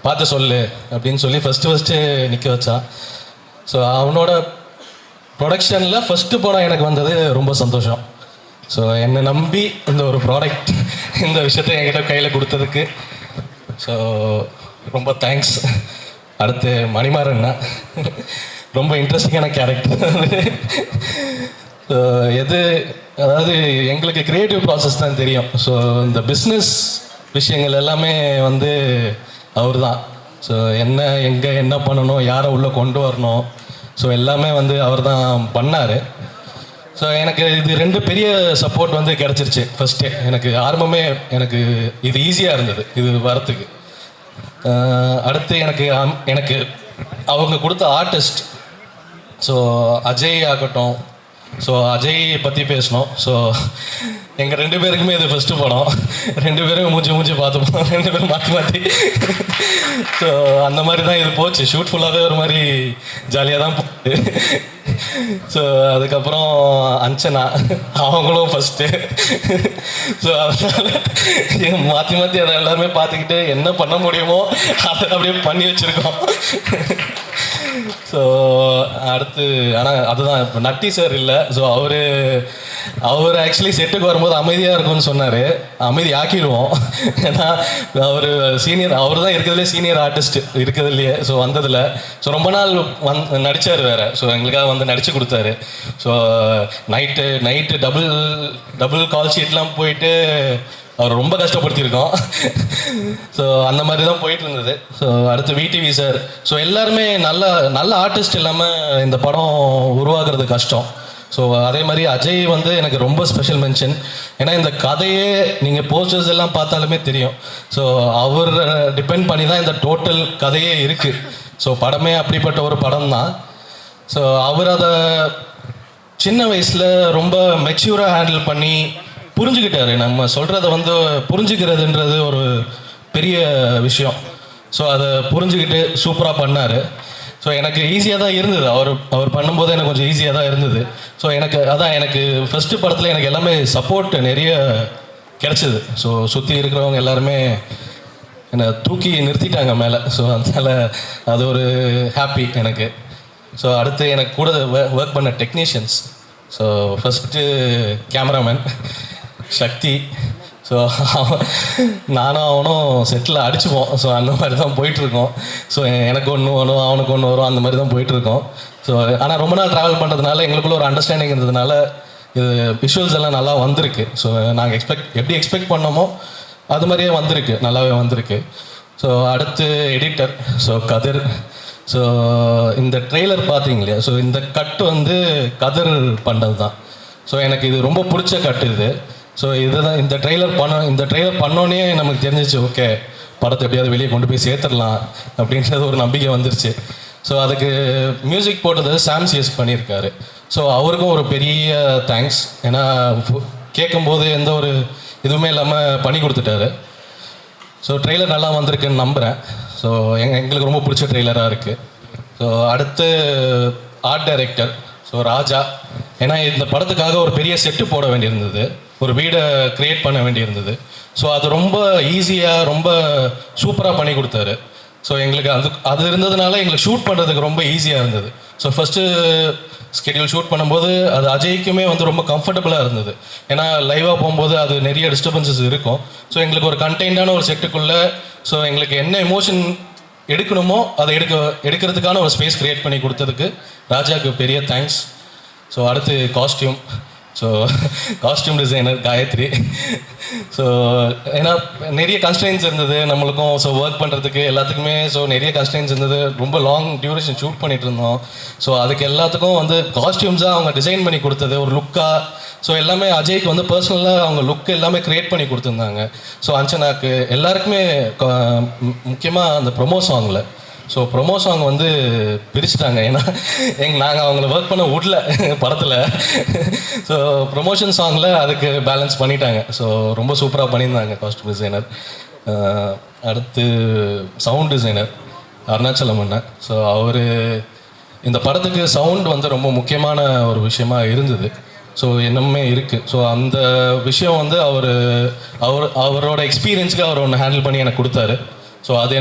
பார்த்து சொல்லு அப்படின்னு சொல்லி ஃபஸ்ட்டு நிற்க வச்சான். ஸோ அவனோட ப்ரொடக்ஷனில் ஃபஸ்ட்டு படம் எனக்கு வந்தது ரொம்ப சந்தோஷம். ஸோ என்னை நம்பி இந்த ஒரு ப்ராடக்ட் இந்த விஷயத்தை என்கிட்ட கையில் கொடுத்ததுக்கு ஸோ ரொம்ப தேங்க்ஸ். அடுத்து மணிமாறன்னா ரொம்ப இன்ட்ரெஸ்டிங்கான கேரக்டர். அதாவது எங்களுக்கு க்ரியேட்டிவ் ப்ராசஸ் தான் தெரியும். ஸோ இந்த பிஸ்னஸ் விஷயங்கள் எல்லாமே வந்து அவர் தான். ஸோ எங்கே என்ன பண்ணணும், யாரை உள்ளே கொண்டு வரணும், ஸோ எல்லாமே வந்து அவர் தான் பண்ணார். ஸோ எனக்கு இது 2 பெரிய சப்போர்ட் வந்து கிடச்சிருச்சு. ஃபஸ்ட்டே எனக்கு ஆரம்பமே எனக்கு இது ஈஸியாக இருந்தது இது வரத்துக்கு. அடுத்து எனக்கு அவங்க கொடுத்த ஆர்டிஸ்ட், ஸோ அஜய் ஆகட்டும், ஸோ அஜய் பற்றி பேசணும். ஸோ எங்கள் 2 பேருக்குமே இது ஃபஸ்ட்டு படம். 2 பேரும் மூஞ்சி பார்த்துப்போம், 2 பேரும் மாற்றி. ஸோ அந்த மாதிரி தான் இது போச்சு. ஷூட் ஃபுல்லாகவே ஒரு மாதிரி ஜாலியாக தான் போச்சு. ஸோ அதுக்கப்புறம் அஞ்சனா அவங்களும் ஃபஸ்ட்டு. ஸோ அதனால் மாற்றி அதை எல்லாருமே பார்த்துக்கிட்டு என்ன பண்ண முடியுமோ அதை அப்படியே பண்ணி வச்சுருக்கோம். ஸோ அடுத்து ஆனால் அதுதான் இப்போ நட்டி சார் இல்லை. ஸோ அவர் ஆக்சுவலி செட்டுக்கு வரும்போது அமைதியாக இருக்கும்னு சொன்னார். அமைதி ஆக்கிடுவோம். ஏன்னா அவர் தான் இருக்கிறதுலே சீனியர் ஆர்டிஸ்ட் இருக்கிறதுலையே. ஸோ வந்ததில் ஸோ ரொம்ப நாள் நடித்தார் வேறு. ஸோ எங்களுக்காக வந்து நடித்து கொடுத்தாரு. ஸோ நைட்டு டபுள் கால் ஷீட்லாம் போயிட்டு அவர் ரொம்ப கஷ்டப்படுத்தியிருக்கோம். ஸோ அந்த மாதிரி தான் போயிட்டு இருந்தது. ஸோ அடுத்து விடிவி சார். ஸோ எல்லாருமே நல்ல ஆர்டிஸ்ட் இல்லாமல் இந்த படம் உருவாக்குறது கஷ்டம். ஸோ அதே மாதிரி அஜய் வந்து எனக்கு ரொம்ப ஸ்பெஷல் மென்ஷன். ஏன்னா இந்த கதையே நீங்கள் போஸ்டர்ஸ் எல்லாம் பார்த்தாலுமே தெரியும். ஸோ அவர் டிபெண்ட் பண்ணி தான் இந்த டோட்டல் கதையே இருக்குது. ஸோ படமே அப்படிப்பட்ட ஒரு படம் தான். ஸோ அவர் அதை சின்ன வயசில் ரொம்ப மெச்சூராக ஹேண்டில் பண்ணி புரிஞ்சுக்கிட்டாரு. நம்ம சொல்கிறத வந்து புரிஞ்சுக்கிறதுன்றது ஒரு பெரிய விஷயம். ஸோ அதை புரிஞ்சுக்கிட்டு சூப்பராக பண்ணார். ஸோ எனக்கு ஈஸியாக தான் இருந்தது. அவர் பண்ணும்போது எனக்கு கொஞ்சம் ஈஸியாக தான் இருந்தது. ஸோ எனக்கு ஃபஸ்ட்டு படத்தில் எனக்கு எல்லாமே சப்போர்ட் நிறைய கிடச்சிது. ஸோ சுற்றி இருக்கிறவங்க எல்லாருமே என்னை தூக்கி நிறுத்திட்டாங்க மேலே. ஸோ அதனால் அது ஒரு ஹாப்பி எனக்கு. ஸோ அடுத்து எனக்கு கூட ஒர்க் பண்ண டெக்னீஷியன்ஸ். ஸோ ஃபஸ்ட்டு கேமராமேன் சக்தி. ஸோ நானும் அவனும் செட்டில் அடிச்சுப்போம். ஸோ அந்த மாதிரி தான் போயிட்டுருக்கோம். ஸோ எனக்கு ஒன்று வரும், அவனுக்கு ஒன்று வரும், அந்த மாதிரி தான் போயிட்டுருக்கோம். ஸோ ஆனால் ரொம்ப நாள் ட்ராவல் பண்ணுறதுனால எங்களுக்குள்ள ஒரு அண்டர்ஸ்டாண்டிங் இருந்ததுனால இது விஷுவல்ஸ் எல்லாம் நல்லா வந்திருக்கு. ஸோ நாங்கள் எப்படி எக்ஸ்பெக்ட் பண்ணோமோ அது மாதிரியே வந்திருக்கு, நல்லாவே வந்திருக்கு. ஸோ அடுத்து எடிட்டர். ஸோ கதிர். ஸோ இந்த ட்ரெய்லர் பார்த்தீங்க இல்லையா, ஸோ இந்த கட்டு வந்து கதிர் பண்ணது தான். ஸோ எனக்கு இது ரொம்ப பிடிச்ச கட்டு இது. ஸோ இதுதான் இந்த ட்ரெய்லர் பண்ணோன்னே நமக்கு தெரிஞ்சிச்சு, ஓகே படத்தை எப்படியாவது வெளியே கொண்டு போய் சேர்த்துடலாம் அப்படின்றது ஒரு நம்பிக்கை வந்துருச்சு. ஸோ அதுக்கு மியூசிக் போட்டது சாம்சிஎஸ் பண்ணியிருக்காரு. ஸோ அவருக்கும் ஒரு பெரிய தேங்க்ஸ். ஏன்னா கேட்கும்போது எந்த ஒரு இதுவுமே இல்லாமல் பண்ணி கொடுத்துட்டாரு. ஸோ ட்ரெய்லர் நல்லா வந்திருக்குன்னு நம்புகிறேன். ஸோ எங்களுக்கு ரொம்ப பிடிச்ச ட்ரெய்லராக இருக்குது. ஸோ அடுத்து ஆர்ட் டைரக்டர். ஸோ ராஜா. ஏன்னா இந்த படத்துக்காக ஒரு பெரிய செட்டு போட வேண்டியிருந்தது, ஒரு வீடை க்ரியேட் பண்ண வேண்டியிருந்தது. ஸோ அது ரொம்ப ஈஸியாக ரொம்ப சூப்பராக பண்ணி கொடுத்தாரு. ஸோ எங்களுக்கு அது இருந்ததுனால எங்களுக்கு ஷூட் பண்ணுறதுக்கு ரொம்ப ஈஸியாக இருந்தது. ஸோ ஃபஸ்ட்டு ஸ்கெடியூல் ஷூட் பண்ணும்போது அது அஜய்க்குமே வந்து ரொம்ப கம்ஃபர்டபுளாக இருந்தது. ஏன்னா லைவாக போகும்போது அது நிறைய டிஸ்டர்பன்சஸ் இருக்கும். ஸோ எங்களுக்கு ஒரு கண்டெய்னான ஒரு செட்டுக்குள்ளே ஸோ எங்களுக்கு என்ன எமோஷன் எடுக்கணுமோ அதை எடுக்கிறதுக்கான ஒரு ஸ்பேஸ் க்ரியேட் பண்ணி கொடுத்ததுக்கு ராஜாவுக்கு பெரிய தேங்க்ஸ். ஸோ அடுத்து costume. So costume designer Gayathri. So ஏன்னா நிறைய கன்ஸ்ட்ரெயின்ஸ் இருந்தது நம்மளுக்கும். ஸோ ஒர்க் பண்ணுறதுக்கு எல்லாத்துக்குமே ஸோ நிறைய கன்ஸ்ட்ரெயின்ஸ் இருந்தது. ரொம்ப லாங் டியூரேஷன் ஷூட் பண்ணிட்டு இருந்தோம். ஸோ அதுக்கு எல்லாத்துக்கும் வந்து காஸ்டியூம்ஸாக அவங்க டிசைன் பண்ணி கொடுத்தது ஒரு லுக்காக. ஸோ எல்லாமே அஜய்க்கு வந்து பர்சனலாக அவங்க லுக் எல்லாமே க்ரியேட் பண்ணி கொடுத்துருந்தாங்க. ஸோ அஞ்சனாக்கு எல்லாருக்குமே முக்கியமாக அந்த ப்ரொமோ சாங்கில் ஸோ ப்ரொமோ சாங் வந்து பிரிச்சுட்டாங்க. ஏன்னா நாங்கள் அவங்கள ஒர்க் பண்ண விடல படத்தில். ஸோ ப்ரொமோஷன் சாங்கில் அதுக்கு பேலன்ஸ் பண்ணிட்டாங்க. ஸோ ரொம்ப சூப்பராக பண்ணியிருந்தாங்க காஸ்டியூம் டிசைனர். அடுத்து சவுண்ட் டிசைனர் அருணாச்சலம் அண்ணன். ஸோ அவர் இந்த படத்துக்கு சவுண்ட் வந்து ரொம்ப முக்கியமான ஒரு விஷயமா இருந்தது. ஸோ என்னமே இருக்குது. ஸோ அந்த விஷயம் வந்து அவரோட எக்ஸ்பீரியன்ஸுக்கு அவர் ஒன்று ஹேண்டில் பண்ணி எனக்கு கொடுத்தாரு. ஸோ அது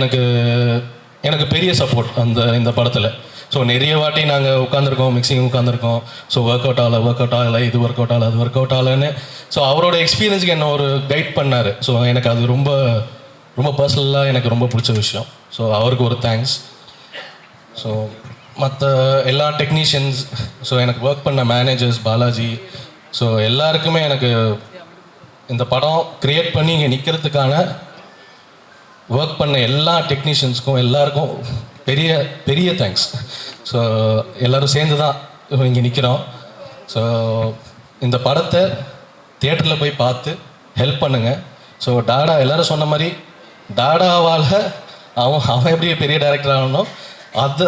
எனக்கு பெரிய சப்போர்ட் இந்த படத்தில். ஸோ நிறைய வாட்டி நாங்கள் உட்காந்துருக்கோம், மிக்சிங் உட்காந்துருக்கோம். ஸோ ஒர்க் அவுட் ஆகலை, இது ஒர்க் அவுட் ஆகலை, அது ஒர்க் அவுட் ஆகலைன்னு. ஸோ அவரோட எக்ஸ்பீரியன்ஸுக்கு என்ன ஒரு கைட் பண்ணார். ஸோ எனக்கு அது ரொம்ப ரொம்ப பர்சனலாக எனக்கு ரொம்ப பிடிச்ச விஷயம். ஸோ அவருக்கு ஒரு தேங்க்ஸ். ஸோ மற்ற எல்லா டெக்னீஷியன்ஸ், ஸோ எனக்கு ஒர்க் பண்ண மேனேஜர்ஸ் பாலாஜி, ஸோ எல்லாருக்குமே எனக்கு இந்த படம் க்ரியேட் பண்ணி இங்கே நிற்கிறதுக்கான ஒர்க் பண்ண எல்லா டெக்னீஷியன்ஸ்க்கும் எல்லாருக்கும் பெரிய பெரிய தேங்க்ஸ். ஸோ எல்லோரும் சேர்ந்து தான் இங்கே நிற்கிறோம். ஸோ இந்த படத்தை தியேட்டரில் போய் பார்த்து ஹெல்ப் பண்ணுங்கள். ஸோ டாடா எல்லோரும் சொன்ன மாதிரி டாடாவால் அவன் எப்படி பெரிய டைரக்டர் ஆகணும்,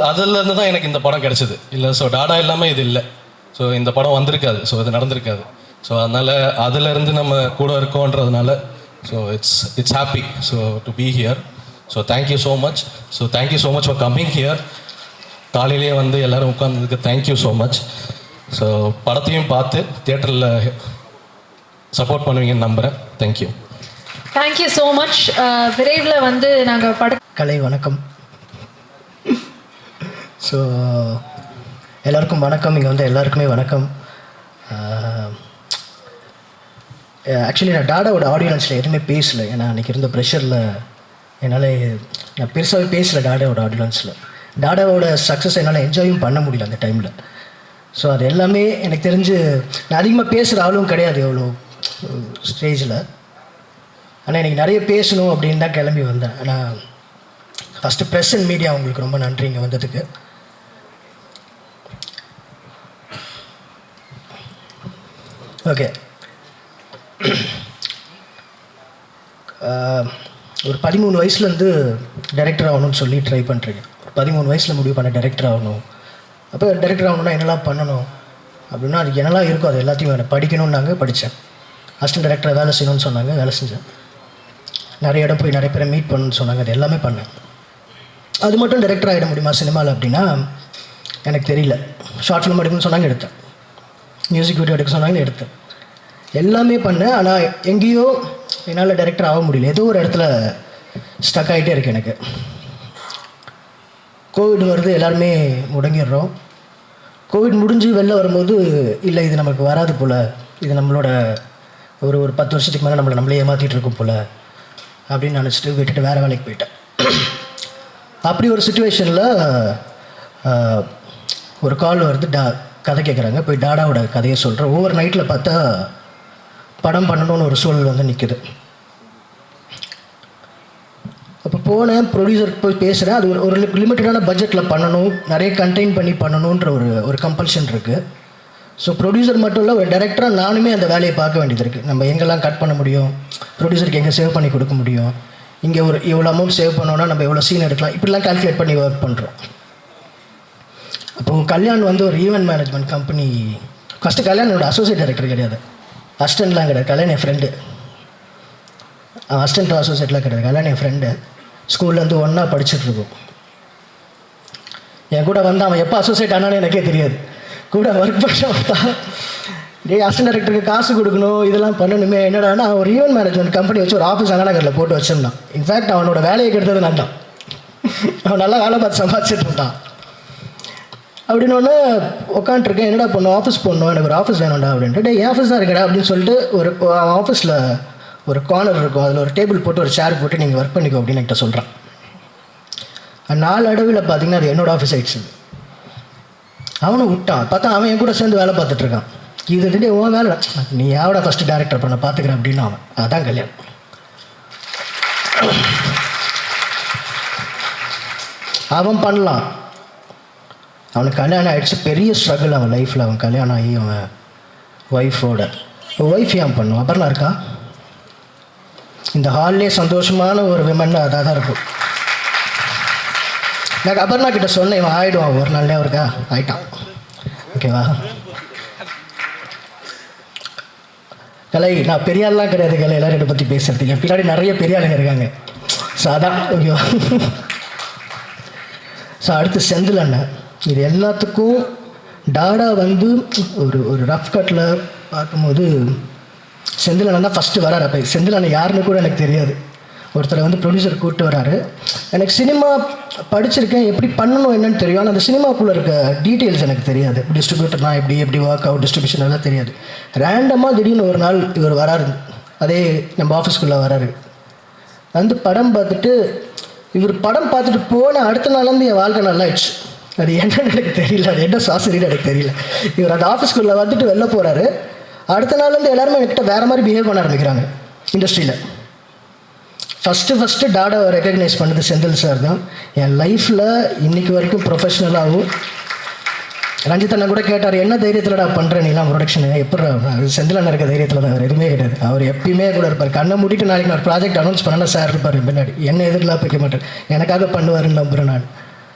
அதுலேருந்து தான் எனக்கு இந்த படம் கிடச்சிது. இல்லை ஸோ டாடா இல்லாமல் இது இல்லை. ஸோ இந்த படம் வந்திருக்காது, ஸோ இது நடந்திருக்காது. ஸோ அதனால் அதிலேருந்து நம்ம கூட இருக்கோன்றதுனால so it's happy so to be here. So thank you so much. So thank you so much for coming here. காலையிலேயே வந்து எல்லோரும் உட்கார்ந்ததுக்கு தேங்க்யூ ஸோ மச். ஸோ படத்தையும் பார்த்து தியேட்டரில் சப்போர்ட் பண்ணுவீங்கன்னு நம்புகிறேன். தேங்க்யூ. Thank you so much. விரைவில் வந்து நாங்கள் கலை வணக்கம். ஸோ எல்லாருக்கும் வணக்கம். இங்கே வந்து எல்லாருக்குமே வணக்கம். ஆக்சுவலி நான் டாடாவோட ஆடியன்ஸில் எதுவுமே பேசலை. ஏன்னா அன்றைக்கி இருந்த ப்ரெஷரில் என்னால் நான் பெருசாகவே பேசலை டாடாவோட ஆடியன்ஸில். டாடாவோட சக்ஸஸ் என்னால் என்ஜாயும் பண்ண முடியல அந்த டைமில். ஸோ அது எல்லாமே எனக்கு தெரிஞ்சு நான் அதிகமாக பேசுகிற ஆளும் கிடையாது எவ்வளோ ஸ்டேஜில். ஆனால் எனக்கு நிறைய பேசணும் அப்படின்னு தான் கிளம்பி வந்தேன். ஆனால் ஃபஸ்ட்டு ப்ரெஸ் அண்ட் மீடியா உங்களுக்கு ரொம்ப நன்றி இங்கே வந்ததுக்கு. ஓகே, ஒரு 13 வயசுலேருந்து டைரக்டர் ஆகணும்னு சொல்லி ட்ரை பண்ணுறீங்க. 13 வயசில் முடிவு பண்ண டைரக்டர் ஆகணும். அப்போ டைரக்டர் ஆகணும்னா என்னெல்லாம் பண்ணணும் அப்படின்னா அதுக்கு என்னெல்லாம் இருக்கோ அது எல்லாத்தையும் வேணும். படிக்கணும்னாங்க, படித்தேன். அசிஸ்டன்ட் டைரக்டரை வேலை செய்யணும்னு சொன்னாங்க, வேலை செஞ்சேன். நிறைய இடம் போய் நிறைய பேரை மீட் பண்ணணும்னு சொன்னாங்க, அது எல்லாமே பண்ணேன். அது மட்டும் டைரக்டர் ஆகிட முடியுமா சினிமாவில் அப்படின்னா எனக்கு தெரியல. ஷார்ட் ஃபிலிம் எடுக்கணும்னு சொன்னாங்க, எடுத்தேன். மியூசிக் வீடியோ எடுக்க சொன்னாங்க, எடுத்தேன். எல்லாமே பண்ணேன். ஆனால் எங்கேயோ என்னால் டைரக்டர் ஆக முடியல. ஏதோ ஒரு இடத்துல ஸ்டக் ஆகிட்டே இருக்கு எனக்கு. கோவிட் வருது, எல்லாருமே முடங்கிடுறோம். கோவிட் முடிஞ்சு வெளில வரும்போது இல்லை இது நமக்கு வராது போல், இது நம்மளோட ஒரு 10 வருஷத்துக்கு மேலே நம்மளே ஏமாற்றிட்டு இருக்கும் போல் அப்படின்னு நினச்சிட்டு விட்டுட்டு வேறு வேலைக்கு போயிட்டேன். அப்படி ஒரு சுச்சுவேஷனில் ஒரு கால் வருது, கதை கேட்குறாங்க. போய் டாடாவோட கதையை சொல்கிறேன். ஒவ்வொரு நைட்டில் பார்த்தா படம் பண்ணணும்னு ஒரு சூழல் வந்து நிற்குது. அப்போ போனேன், ப்ரொடியூசர் போய் பேசுகிறேன். அது ஒரு லிமிட்டடான பட்ஜெட்டில் பண்ணணும், நிறைய கண்டெயின் பண்ணி பண்ணணுன்ற ஒரு கம்பல்ஷன் இருக்குது. ஸோ ப்ரொடியூசர் மட்டும் இல்லை, ஒரு டைரக்டராக நானுமே அந்த வேலையை பார்க்க வேண்டியது இருக்குது. நம்ம எங்கெல்லாம் கட் பண்ண முடியும், ப்ரொடியூசருக்கு எங்கே சேவ் பண்ணி கொடுக்க முடியும், இங்கே ஒரு இவ்வளோ அமௌண்ட் சேவ் பண்ணோன்னா நம்ம எவ்வளோ சீன் எடுக்கலாம், இப்படிலாம் கால்குலேட் பண்ணி ஒர்க் பண்ணுறோம். அப்போது கல்யாண் வந்து ஒரு event management company. First Kalyan என்னோட அசோசியேட் டைரக்டர் கிடையாது, அசிஸ்டன்ட்லாம் கிடையாது. கல்யாண் என் ஃப்ரெண்டு. அசிஸ்டன்ட் அசோசியேட்லாம் கிடையாது. கல்யாண் என் ஃப்ரெண்டு. ஸ்கூல்லேருந்து ஒன்றா படிச்சுட்ருக்கோம். என் கூட வந்து அவன் எப்போ அசோசியேட் ஆனான்னு எனக்கே தெரியாது. கூட ஒர்க் பண்ண அசிஸ்டன்ட் டைரக்டருக்கு காசு கொடுக்கணும், இதெல்லாம் பண்ணணுமே. என்னடானா ஒரு ஈவெண்ட் மேனேஜ்மெண்ட் கம்பெனி வச்சு ஒரு ஆஃபீஸ் அண்ணாநகரில் போட்டு வச்சிருந்தான். இன்ஃபேக்ட் அவனோட வேலையை கெடுத்தது நான் தான். அவன் நல்லா வேலை பார்த்து சம்பாதிச்சுட்டு இருந்தான். அப்படின்னு உட்காந்துருக்கேன், என்னடா பண்ணணும், ஆஃபீஸ் போடணும், எனக்கு ஒரு ஆஃபீஸ் வேணும்டா அப்படின்ட்டு. என் ஆஃபீஸ் தான் இருக்கடா அப்படின்னு சொல்லிட்டு ஒரு ஆஃபீஸில் ஒரு கார்னர் இருக்கும், அதில் ஒரு டேபிள் போட்டு ஒரு சேர் போட்டு நீங்கள் ஒர்க் பண்ணிக்கோ அப்படின்னு என்கிட்ட சொல்கிறான். நாளடைவில் பார்த்தீங்கன்னா அது என்னோடய ஆஃபீஸ் ஆகிடுச்சு. அவனும் விட்டான். பார்த்தா அவன் என் கூட சேர்ந்து வேலை பார்த்துட்ருக்கான். இது உன் வேலை, நீ யாவோட ஃபஸ்ட்டு டேரக்டர் பண்ண பார்த்துக்கிறேன் அப்படின்னு அவன். அதான் கல்யாணம். அவன் பண்ணலாம், அவனுக்கு கல்யாணம் ஆகிடுச்சு. பெரிய ஸ்ட்ரகிள் அவன் லைஃப்பில். அவன் கல்யாணம் ஆகி அவன் ஒய்ஃப் ஏன் பண்ணுவான். அப்புறம் இருக்கா இந்த ஹால்லே சந்தோஷமான ஒரு விமன் அதாக தான் இருக்கும். நான் அபர்ணா கிட்ட சொன்னேன், இவன் ஆகிடுவான் ஒரு நாள்லே. அவருக்கா ஆயிட்டான். ஓகேவா? கலை, நான் பெரிய ஆள்லாம் கிடையாது கலை, எல்லாரும் என்னை பற்றி பேசுறதுக்கு. என் பின்னாடி நிறைய பெரிய ஆளுங்க இருக்காங்க. ஸோ அதான் ஓகேவா. ஸோ அடுத்து செந்தில் அண்ணன். இது எல்லாத்துக்கும் டாடா வந்து ஒரு ரஃப் கட்டில் பார்க்கும்போது செந்தில் அண்ணன் தான் ஃபஸ்ட்டு வராரு. அப்போ செந்தில் அண்ணன் யாருன்னு கூட எனக்கு தெரியாது. ஒருத்தரை வந்து ப்ரொடியூசர் கூப்பிட்டு வராரு. எனக்கு சினிமா படிச்சிருக்கேன், எப்படி பண்ணணும் என்னன்னு தெரியும். ஆனால் அந்த சினிமாக்குள்ளே இருக்க டீட்டெயில்ஸ் எனக்கு தெரியாது. டிஸ்ட்ரிபியூட்டர்னா எப்படி ஒர்க் அவுட், டிஸ்ட்ரிபியூஷன் எல்லாம் தெரியாது. ரேண்டமாக திடீர்னு ஒரு நாள் இவர் வராரு, அதே நம்ம ஆஃபீஸ்க்குள்ளே வராரு. வந்து படம் பார்த்துட்டு, இவர் படம் பார்த்துட்டு போன அடுத்த நாள்லேருந்து என் வாழ்க்கை நல்லா ஆயிடுச்சு. அது என்னன்னு எனக்கு தெரியல, அது என்ன சாசரின்னு எனக்கு தெரியல. இவர் அந்த ஆஃபீஸ்க்குள்ளே வந்துட்டு வெளில போகிறாரு. அடுத்த நாள்லேருந்து எல்லாருமே என்கிட்ட வேறு மாதிரி பிஹேவ் பண்ண ஆரம்பிக்கிறாங்க இண்டஸ்ட்ரியில். ஃபஸ்ட்டு டாடாவை ரெக்கக்னைஸ் பண்ணது செந்தில் சார் தான். என் லைஃப்பில் இன்றைக்கி வரைக்கும் ப்ரொஃபஷ்னலாகவும் ரஞ்சித் அண்ணன் கூட கேட்டார், என்ன தைரியத்தில்டா பண்ணுறேன் நீலாம் ப்ரொடக்ஷனு, எப்படி செந்தில் அண்ணன் இருக்க தைரியத்தில் தான், அவர் எதுவுமே கிடையாது. அவர் எப்பயுமே கூட இருப்பார். கண்ணை மூடிட்டு நாளைக்கு நான் ப்ராஜெக்ட் அனௌன்ஸ் பண்ணேன்னா சார் இருப்பார் பின்னாடி, என்ன எதிர்லாம் வைக்க மாட்டேன், எனக்காக பண்ணுவாருன்னு நம்புகிறேன் நான்.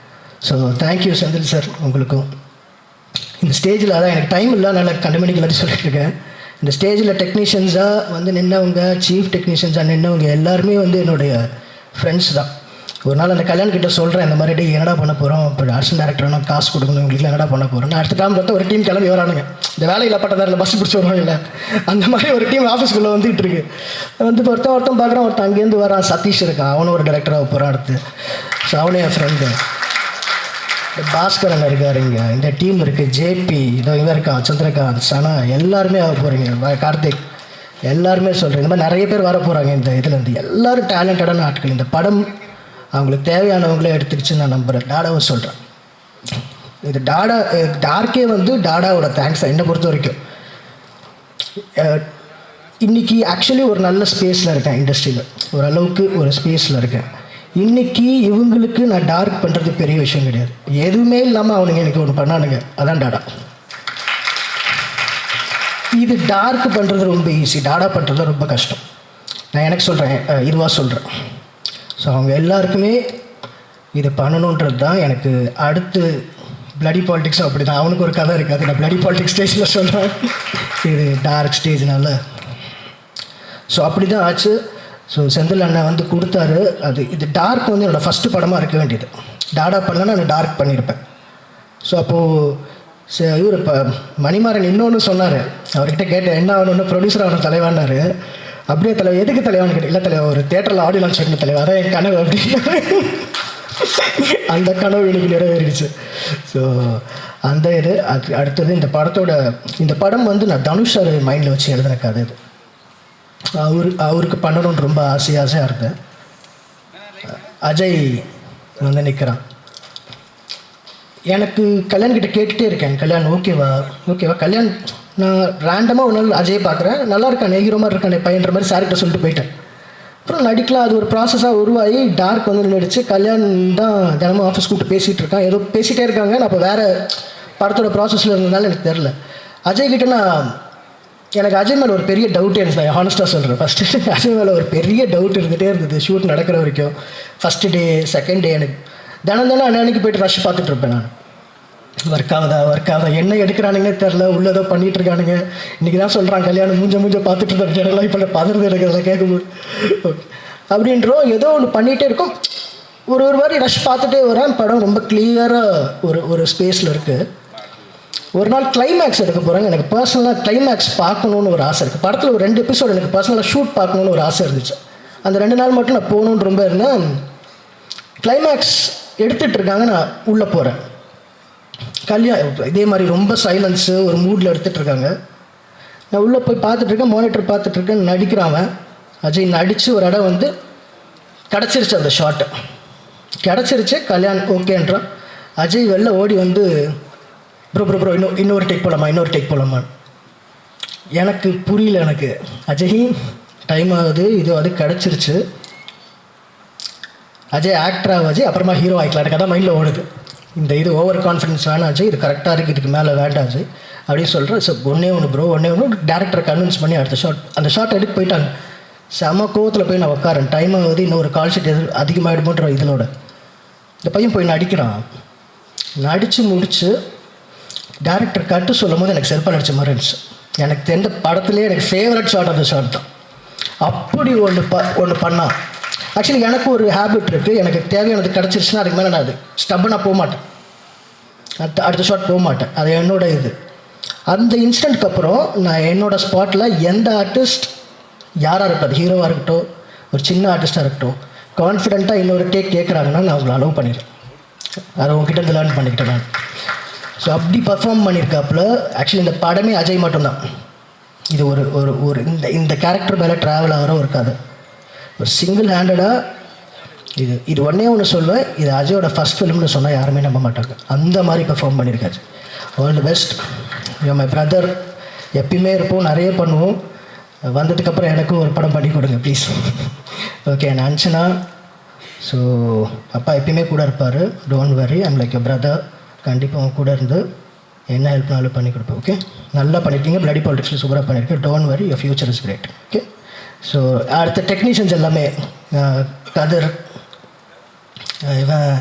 ஸோ தேங்க்யூ செந்தில் சார் உங்களுக்கும். இந்த ஸ்டேஜில் அதான் எனக்கு டைம் இல்லை, நான் கண்டுமணிக்கு எல்லாத்தையும் சொல்லிட்டு இருக்கேன். இந்த ஸ்டேஜில் டெக்னீஷியன்ஸாக வந்து நின்னவங்க, சீஃப் டெக்னீஷியன்ஸாக நின்னவங்க எல்லாருமே வந்து என்னுடைய ஃப்ரெண்ட்ஸ் தான். ஒரு நாள் அந்த கல்யாண்கிட்ட சொல்கிறேன், இந்த மாதிரி என்னடா பண்ண போகிறோம், இப்போ அசிஸ்டன்ட் டேரக்டரான காசு கொடுக்கணும், உங்களுக்கு என்னடா பண்ண போகிறோம். நான் அடுத்த டைம் பார்த்தா ஒரு டீம் கிளம்பி வரானுங்க, இந்த வேலையில் பட்டதாரில் பஸ் பிடிச்சி வருவாங்கல்ல, அந்த மாதிரி ஒரு டீம் ஆஃபீஸ்க்குள்ளே வந்துட்டு இருக்கு. வந்து ஒருத்தன் பார்க்குறான், ஒருத்தன் அங்கேருந்து வரான், சதீஷ் இருக்கான், அவனும் ஒரு டேரக்டராக போகிறான் அடுத்து. ஸோ அவனே என் ஃப்ரெண்டு. பாஸ்கரன் இருக்கார், இங்கே இந்த டீம் இருக்குது, ஜேபி இதோ இவன் இருக்கான், சந்திரகாந்த், சனா, எல்லாருமே ஆக போகிறீங்க, கார்த்திக், எல்லாருமே சொல்கிறேன். இந்த மாதிரி நிறைய பேர் வர போகிறாங்க இந்த இதுலேருந்து. எல்லோரும் டேலண்டடான ஆட்கள். இந்த படம் அவங்களுக்கு தேவையானவங்களே எடுத்துக்கிச்சு நான் நம்புகிறேன். டாடாவை சொல்கிறேன், இது டார்க்கே வந்து டாடாவோட தேங்க்ஸ் தான் என்னை பொறுத்த வரைக்கும். இன்றைக்கி ஆக்சுவலி ஒரு நல்ல ஸ்பேஸில் இருக்கேன், இண்டஸ்ட்ரியில் ஓரளவுக்கு ஒரு ஸ்பேஸில் இருக்கேன். இன்றைக்கி இவங்களுக்கு நான் டார்க் பண்ணுறது பெரிய விஷயம் கிடையாது. எதுவுமே இல்லாமல் அவனுங்க எனக்கு ஒன்று பண்ணானுங்க, அதான் டாடா. இது டார்க் பண்ணுறது ரொம்ப ஈஸி, டாடா பண்ணுறது ரொம்ப கஷ்டம். நான் எனக்கு சொல்கிறேன், இதுவாக சொல்கிறேன். ஸோ அவங்க எல்லாருக்குமே இதை பண்ணணுன்றது தான் எனக்கு. அடுத்து பிளடி பாலிடிக்ஸும் அப்படி தான், அவனுக்கு ஒரு கதை இருக்காது, நான் பிளடி பாலிடிக்ஸ் ஸ்டேஜில் சொல்கிறேன், இது டார்க் ஸ்டேஜ்னால. ஸோ அப்படி தான் ஆச்சு. ஸோ செந்தில் அண்ணன் வந்து கொடுத்தாரு. இது டார்க் வந்து என்னோடய ஃபஸ்ட்டு படமாக இருக்க வேண்டியது. டாடா பண்ணலன்னா நான் டார்க் பண்ணியிருப்பேன். ஸோ அப்போது இவர் இப்போ மணிமாறன் இன்னொன்று சொன்னார், அவர்கிட்ட கேட்டேன் என்ன ஆகணுன்னு, ப்ரொடியூசர் ஆகணும் தலைவானார். அப்படியே தலைவர் எதுக்கு தலைவான்னு கேட்டேன். இல்லை தலைவர் ஒரு தேட்டரில் ஆடியோ லான்ச் பண்ண தலைவர், அதான் என் கனவு அப்படின்னு. அந்த கனவு எனக்கு நிறைவேறிடுச்சு. ஸோ அந்த இது அடுத்தது இந்த படம் வந்து நான் தனுஷ் சார் மைண்டில் வச்சு எழுதுன கதை. இது அவருக்கு பண்ணணும்னு ரொம்ப ஆசையாக இருந்தேன். அஜய் வந்து நிற்கிறான். எனக்கு கல்யாண்கிட்ட கேட்டுகிட்டே இருக்கேன், கல்யாண் ஓகேவா கல்யாண். நான் ரேண்டமாக ஒரு நாள் அஜய் பார்க்குறேன், நல்லா இருக்கானே, ஹீரோ மாதிரி இருக்கானே பையன்ற மாதிரி சார்கிட்ட சொல்லிட்டு போயிட்டேன். அப்புறம் நடிக்கலாம், அது ஒரு ப்ராசஸாக உருவாகி டார்க் வந்து நடிச்சு கல்யாண் தான் தினமும் ஆஃபீஸ் கூப்பிட்டு பேசிகிட்டு இருக்கான், ஏதோ பேசிகிட்டே இருக்காங்க. நான் அப்போ வேறு படத்தோட ப்ராசஸில் இருந்ததுனால எனக்கு தெரில. அஜய் கிட்டே எனக்கு அஜய் மேலே ஒரு பெரிய டவுட்டே இருந்துச்சு, நான் ஹானஸ்ட்டாக சொல்கிறேன். ஃபஸ்ட்டு அஜய் மேலே ஒரு பெரிய டவுட் இருந்துகிட்டே இருந்தது. ஷூட் நடக்கிற வரைக்கும் ஃபஸ்ட்டு டே செகண்ட் டே எனக்கு தினம் அன்னைக்கு போய்ட்டு ரஷ் பார்த்துட்ருப்பேன். நான் ஒர்க் ஆகுதா என்ன எடுக்கிறானுங்கன்னே தெரில, உள்ள ஏதோ பண்ணிகிட்டு இருக்கானுங்க. இன்றைக்கி தான் சொல்கிறான் கல்யாணம் மூஞ்ச பார்த்துட்டு இருந்தேன். எனக்குலாம் இப்போ பதறது எடுக்கிறதெல்லாம் கேட்கும்போது ஓகே அப்படின்றோம், ஏதோ ஒன்று பண்ணிகிட்டே இருக்கும். ஒரு வாரி ரஷ் பார்த்துட்டே வரேன். படம் ரொம்ப கிளியராக ஒரு ஸ்பேஸில் இருக்குது. ஒரு நாள் கிளைமேக்ஸ் எடுக்க போகிறாங்க. எனக்கு பர்சனலாக கிளைமேக்ஸ் பார்க்கணுன்னு ஒரு ஆசை இருக்குது. படத்தில் ஒரு 2 எபிசோடு எனக்கு பர்சனலாக ஷூட் பார்க்கணுன்னு ஒரு ஆசை இருந்துச்சு. அந்த 2 நாள் மட்டும் நான் போகணுன்னு ரொம்ப இருந்தேன். கிளைமேக்ஸ் எடுத்துகிட்டு இருக்காங்க, நான் உள்ளே போகிறேன். இதே மாதிரி ரொம்ப சைலன்ஸு ஒரு மூடில் எடுத்துகிட்ருக்காங்க. நான் உள்ளே போய் பார்த்துட்ருக்கேன், மானிட்டர் பார்த்துட்ருக்கேன். நடிக்கிறான் அஜய். நடித்து ஒரு இடம் வந்து கிடச்சிருச்சு, அந்த ஷாட்டு கிடச்சிருச்சு. கல்யாண் ஓகேன்றான். அஜய் வெளில ஓடி வந்து ப்ரோ இன்னொரு டேக் போகலாமா. எனக்கு புரியல. எனக்கு அஜய் டைம் ஆகுது, அது கிடச்சிருச்சு. அஜய் ஆக்டராக அஜய் அப்புறமா ஹீரோ ஆகிக்கலாம், எனக்கு அதான் மைண்டில் ஓடுது. இது ஓவர் கான்ஃபிடன்ஸ் வேணாம் அஜய், இது கரெக்டாக இருக்குது, இதுக்கு மேலே வேண்டாம் அஜய் அப்படின்னு சொல்கிறேன். ஸோ ஒன்றே ஒன்று டேரக்டரை கன்வின்ஸ் பண்ணி அடுத்த அந்த ஷார்ட் எடுத்து போயிட்டாங்க. செம கோவத்தில் போய் நான் உட்காரேன். டைம் ஆகுது, இன்னும் ஒரு கால் ஷீட் அதிகமாகிடுமோன்ற இதனோட இந்த பையன் போய் நடிக்கிறான். நடித்து முடித்து டேரக்டர் கட்டு சொல்லும் போது எனக்கு செருப்பாக நடித்த மாதிரி இருந்துச்சு. எனக்கு தெரிந்த படத்துலேயே எனக்கு ஃபேவரட் ஷாட் அந்த ஷாட் தான். அப்படி ஒன்று பண்ணான். ஆக்சுவலி எனக்கு ஒரு ஹேபிட் இருக்குது, எனக்கு தேவையானது கிடச்சிருச்சுன்னா அதுக்கு மேலே நான் அது ஸ்டப்பனாக போக மாட்டேன், அடுத்த ஷாட் போக மாட்டேன். அது என்னோட இது. அந்த இன்சிடென்ட்க்கு அப்புறம் நான் என்னோடய ஸ்பாட்டில் எந்த ஆர்டிஸ்ட் யாராக இருக்கட்டும், ஹீரோவாக இருக்கட்டும், ஒரு சின்ன ஆர்டிஸ்ட்டாக இருக்கட்டும், கான்ஃபிடென்ட்டாக இன்னொரு டேக் கேட்குறாங்கன்னா நான் அவங்களை அலோவ் பண்ணிடுறேன். அதை உங்ககிட்ட இருந்து லேர்ன் பண்ணிக்கிட்டேன் நான். ஸோ அப்படி பர்ஃபார்ம் பண்ணியிருக்காப்புல. ஆக்சுவலி இந்த படமே அஜய் மட்டும்தான். இது ஒரு இந்த கேரக்டர் மேலே ட்ராவல் ஆகிற ஒரு கதை. ஒரு சிங்கிள் ஹேண்டடாக இது ஒன்று சொல்லுவேன், இது அஜயோட ஃபஸ்ட் ஃபிலிம்னு சொன்னால் யாருமே நம்ப மாட்டாங்க. அந்த மாதிரி பெர்ஃபார்ம் பண்ணியிருக்காச்சு. All the best. You my brother. எப்பயுமே இருப்போம், நிறைய பண்ணுவோம். வந்ததுக்கப்புறம் எனக்கும் ஒரு படம் பண்ணி கொடுங்க please. Okay and Anjana. So அப்பா எப்பயுமே கூட இருப்பார். Don't worry, I'm like a brother. கண்டிப்பாக அவங்க கூட இருந்து என்ன ஹெல்ப்னாலும் பண்ணி கொடுப்பேன். ஓகே, நல்லா பண்ணியிருக்கீங்க. பிளடி பாலிடிக்ஸில் சூப்பராக பண்ணியிருக்கேன். Don't worry, your future is great. Okay, so அடுத்த டெக்னீஷியன்ஸ் எல்லாமே கதிர், இவன்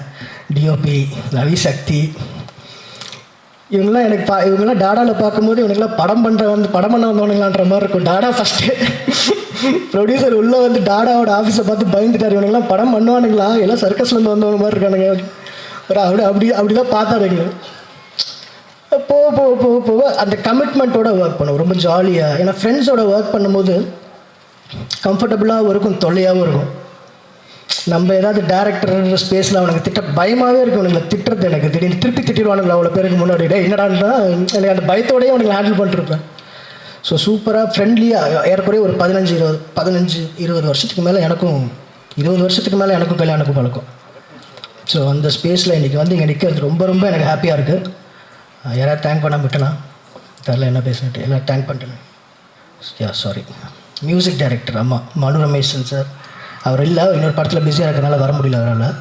டிஓபி, ரவி சக்தி, இவங்கெல்லாம் எனக்கு இவங்கெல்லாம் டாடாவில் பார்க்கும்போது இவனுங்கெல்லாம் படம் பண்ண வந்தவனுங்களான்ற மாதிரி இருக்கும். டாடா ஃபஸ்ட்டு ப்ரொடியூசர் உள்ளே வந்து டாடாவோட ஆஃபீஸை பார்த்து பயந்துட்டார். இவனுங்கெல்லாம் படம் பண்ணுவானுங்களா, எல்லாம் சர்க்கஸ்லேருந்து வந்தவங்க மாதிரி இருக்கானுங்க. ஒரு அப்படி தான் பார்த்தாருங்க. போக அந்த கமிட்மெண்ட்டோட ஒர்க் பண்ணுவோம், ரொம்ப ஜாலியாக. ஏன்னா ஃப்ரெண்ட்ஸோட ஒர்க் பண்ணும்போது கம்ஃபர்டபுளாகவும் இருக்கும், தொல்லையாகவும் இருக்கும். நம்ம ஏதாவது டேரக்டர் ஸ்பேஸில் அவனுக்கு பயமாகவே இருக்கும். அவனுங்களை திட்டுறது எனக்கு திடீர்னு திருப்பி திட்டிடுவானுங்களா அவ்வளோ பேருக்கு முன்னாடி. என்னடான்னா எனக்கு அந்த பயத்தோடய அவனுங்களை ஹேண்டில் பண்ணிருப்பேன். ஸோ சூப்பராக ஃப்ரெண்ட்லியாக ஏறக்குறைய ஒரு 15-20 வருஷத்துக்கு மேலே எனக்கும் 20 வருஷத்துக்கு மேலே எனக்கும் கல்யாணுக்கும் பழக்கம். ஸோ அந்த ஸ்பேஸில் இன்றைக்கி வந்து இங்கே நிற்கிறது ரொம்ப ரொம்ப எனக்கு ஹாப்பியாக இருக்குது. யாராவது தேங்க் பண்ணாமல் விட்டனா தெரில, என்ன பேசினட்டு எல்லாம் தேங்க் பண்ணிட்டேன். சாரி. மியூசிக் டைரக்டர் மனு ரமேஷன் சார், அவர் இல்லை, இன்னொரு படத்தில் பிஸியாக இருக்கிறனால வர முடியல அவரால்.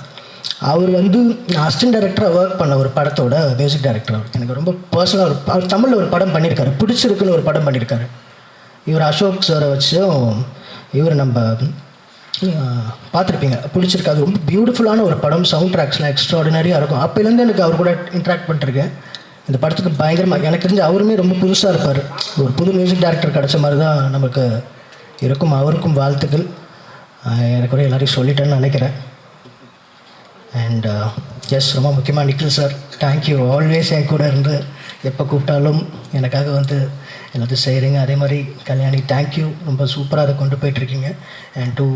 அவர் வந்து நான் அசிஸ்டன்ட் டைரக்டராக ஒர்க் பண்ண ஒரு படத்தோட மியூசிக் டைரக்டர். அவர் எனக்கு ரொம்ப பர்சனலாக அவர் தமிழில் ஒரு படம் பண்ணியிருக்காரு, பிடிச்சிருக்குன்னு ஒரு படம் பண்ணியிருக்காரு. இவர் அசோக் சாரை வச்சும் இவர் நம்ம பார்த்துருப்பீங்க, பிடிச்சிருக்கு. அது ரொம்ப பியூட்டிஃபுல்லான ஒரு படம். சவுண்ட் ட்ராக்ஸ்லாம் எக்ஸ்ட்ராடினரியாக இருக்கும். அப்போலேருந்து எனக்கு அவர் கூட இன்ட்ராக்ட் பண்ணிருக்கேன். இந்த படத்துக்கு பயங்கரமாக எனக்கு தெரிஞ்சு அவருமே ரொம்ப புதுசாக இருப்பார். ஒரு புது மியூசிக் டைரக்டர் கிடச்ச மாதிரி தான் நமக்கு இருக்கும். அவருக்கும் வாழ்த்துக்கள். எனக்கு கூட எல்லாரையும் சொல்லிட்டேன்னு நினைக்கிறேன். அண்ட் எஸ், ரொம்ப முக்கியமாக நிக்கில் சார், தேங்க்யூ. ஆல்வேஸ் என் கூட இருந்து எப்போ கூப்பிட்டாலும் எனக்காக வந்து எல்லாத்தையும் செய்கிறீங்க. அதே மாதிரி கல்யாணி, தேங்க்யூ. ரொம்ப சூப்பராக அதை கொண்டு போயிட்டுருக்கீங்க. அண்ட் டு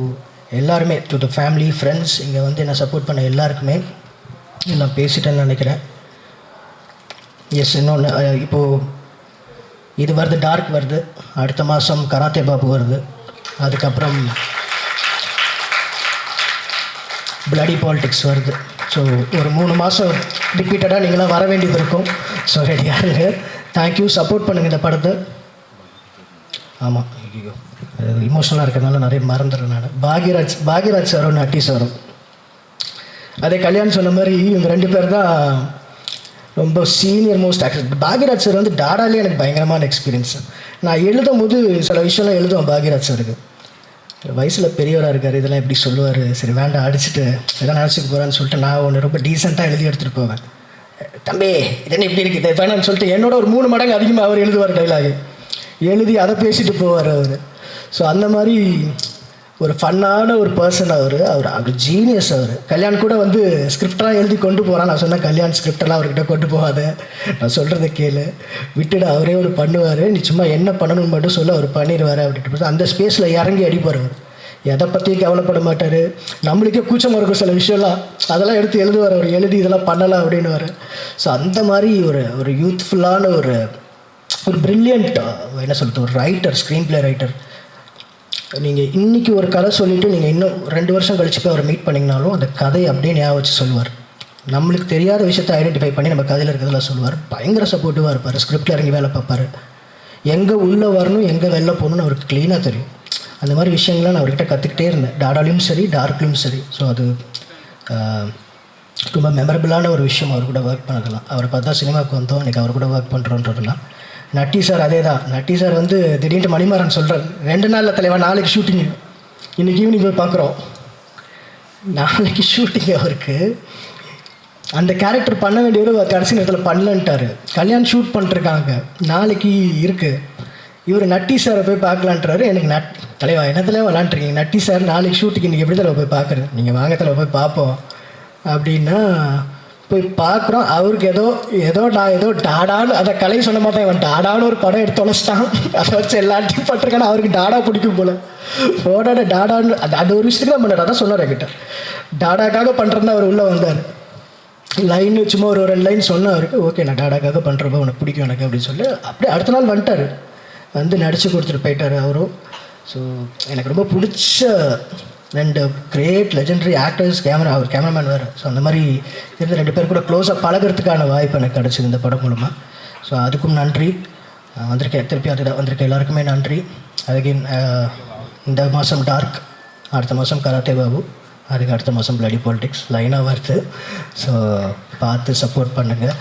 எல்லாருமே, டு த ஃபேமிலி, ஃப்ரெண்ட்ஸ், இங்கே வந்து என்னை சப்போர்ட் பண்ண எல்லாருக்குமே நான் பேசிட்டேன்னு நினைக்கிறேன். எஸ், இன்னொன்று இப்போது இது வருது, டார்க் வருது, அடுத்த மாதம் கராத்தே பாபு வருது, அதுக்கப்புறம் பிளடி பாலிடிக்ஸ் வருது. ஸோ ஒரு 3 மாதம் ரிப்பீட்டடாக நீங்களாம் வர வேண்டியது இருக்கும். ஸோ ரெடியாக இருங்க. தேங்க்யூ, சப்போர்ட் பண்ணுங்கள் இந்த படத்தை. ஆமாம், ஐயோ இமோஷனலாக இருக்கிறதுனால நிறைய மறந்துடுறேன் நான். பாக்யராஜ் சாரும் நட்டி சாரும், அதே கல்யாணம் சொன்ன மாதிரி இவங்க 2 பேர் தான் ரொம்ப senior most actor. Bhagyaraj sir வந்து டாடாலே எனக்கு பயங்கரமான எக்ஸ்பீரியன்ஸ். நான் எழுதும் போது சில விஷயம்லாம் எழுதுவேன் பாக்யராஜ் சாருக்கு. வயசில் பெரியவராக இருக்கார், இதெல்லாம் எப்படி சொல்லுவார், சரி வேண்டாம் அடிச்சுட்டு எதாவது நினச்சிட்டு போகிறான்னு சொல்லிட்டு நான் ஒன்று ரொம்ப டீசெண்டாக எழுதி எடுத்துகிட்டு போவேன். தம்பி இதென்ன இப்படி இருக்குது வேணான்னு சொல்லிட்டு என்னோட ஒரு 3 மடங்கு அதிகமாக அவர் எழுதுவார். டைலாக் எழுதி அதை பேசிட்டு போவார் அவர். ஸோ அந்த மாதிரி ஒரு ஃபன்னான ஒரு பர்சன் அவர் ஜீனியஸ். அவர் கல்யாண் கூட வந்து ஸ்கிரிப்டெல்லாம் எழுதி கொண்டு போகிறான். நான் சொன்னேன், கல்யாண் ஸ்கிரிப்டெல்லாம் அவர்கிட்ட கொண்டு போகாத, நான் சொல்கிறத கேளு, விட்டுடு, அவரே ஒரு பண்ணுவார், நீ சும்மா என்ன பண்ணணும்னு மட்டும் சொல்ல அவர் பண்ணிடுவார் அப்படின்ட்டு அந்த ஸ்பேஸில் இறங்கி அடிப்பார். அவர் எதை பற்றியும் கவலைப்பட மாட்டார். நம்மளுக்கே கூச்சமாக இருக்கும் சில விஷயம்லாம், அதெல்லாம் எடுத்து எழுதுவார். அவர் எழுதி இதெல்லாம் பண்ணலாம் அப்படின்னுவார். ஸோ அந்த மாதிரி ஒரு யூத்ஃபுல்லான ஒரு பிரில்லியண்ட் என்ன சொல்கிறது, ஒரு ரைட்டர், ஸ்க்ரீன் பிளே ரைட்டர். நீங்கள் இன்றைக்கி ஒரு கதை சொல்லிவிட்டு நீங்கள் இன்னும் 2 வருஷம் கழிச்சு போய் அவரை மீட் பண்ணிங்கனாலும் அந்த கதையை அப்படியே ஞாபகம் வச்சு சொல்லுவார். நம்மளுக்கு தெரியாத விஷயத்தை ஐடென்டிஃபை பண்ணி நம்ம கதையில் இருக்கிறதெல்லாம் சொல்லுவார். பயங்கர சப்போர்ட்டிவாக இருப்பார். ஸ்கிரிப்டில் இறங்கி வேலை பார்ப்பார். எங்கே உள்ளே வரணும், எங்கே வெளில போகணுன்னு அவருக்கு க்ளீனாக தெரியும். அந்த மாதிரி விஷயங்கள்லாம் நான் அவர்கிட்ட கற்றுக்கிட்டே இருந்தேன், டாடாலையும் சரி டார்க்லையும் சரி. ஸோ அது ரொம்ப மெமரபிளான ஒரு விஷயம் அவர் கூட ஒர்க் பண்ணதெல்லாம். அவரை பார்த்தா சினிமாவுக்கு வந்தோம், இன்றைக்கி அவர் கூட ஒர்க் பண்ணுறோன்றதுலாம். நட்டி சார் அதே தான். நட்டி சார் வந்து திடீர்னு மணிமாறன் சொல்கிறார், 2 நாளில் தலைவா, நாளைக்கு ஷூட்டிங்கு, இன்றைக்கி ஈவினிங் போய் பார்க்குறோம். நாளைக்கு ஷூட்டிங். அவருக்கு அந்த கேரக்டர் பண்ண வேண்டியவர் கடைசி நேரத்தில் பண்ணலன்ட்டார். கல்யாண் ஷூட் பண்ணிட்டுருக்காங்க, நாளைக்கு இருக்குது. இவர் நட்டி சாரை போய் பார்க்கலான்றாரு. எனக்கு தலைவா என்ன தலைவா விளாண்டுருக்கீங்க, நட்டி சார் நாளைக்கு ஷூட்டிங், இன்றைக்கி எப்படி தலைவா போய் பார்க்குறது, நீங்கள் வாங்க தலைவா போய் பார்ப்போம் அப்படின்னா போய் பார்க்குறோம். அவருக்கு நான் ஏதோ டாடான்னு அதை கலை சொன்ன மாட்டேன், இவன் டாடான்னு ஒரு படம் எடுத்து தொலைச்சிட்டான், அதை வச்சு எல்லாத்தையும் பட்டிருக்கான்னு அவருக்கு டாடா பிடிக்கும் போல். போடாட டாடான்னு அது ஒரு விஷயத்துக்கு தான் பண்ணார். அதான் சொன்னார் என்கிட்ட, டாடாக்காக பண்ணுறேன்னு அவர் உள்ளே வந்தார். லைன் சும்மா ஒரு 2 லைன் சொன்னால் அவருக்கு ஓகே, நான் டாடாக்காக பண்ணுறப்ப உனக்கு பிடிக்கும் எனக்கு அப்படின்னு சொல்லி அப்படியே அடுத்த நாள் வந்துட்டார். வந்து நடித்து கொடுத்துட்டு போயிட்டார் அவரும். ஸோ எனக்கு ரொம்ப பிடிச்ச 2 கிரேட் லெஜெண்டரி ஆக்டர்ஸ், அவர் கேமராமேன் வேறு. ஸோ அந்த மாதிரி இருந்த 2 பேர் கூட க்ளோஸாக பழகிறதுக்கான வாய்ப்பு எனக்கு கிடச்சிது இந்த படம் மூலமாக. ஸோ அதுக்கும் நன்றி. திருப்பி அதுதான் வந்திருக்க எல்லாருக்குமே நன்றி. அதுக்கு இந்த மாதம் டார்க் அடுத்த மாதம் கராத்தே பாபு, அதுக்கு அடுத்த மாதம் பிளடி பாலிடிக்ஸ் லைனாக வருது. ஸோ பார்த்து சப்போர்ட் பண்ணுங்கள்.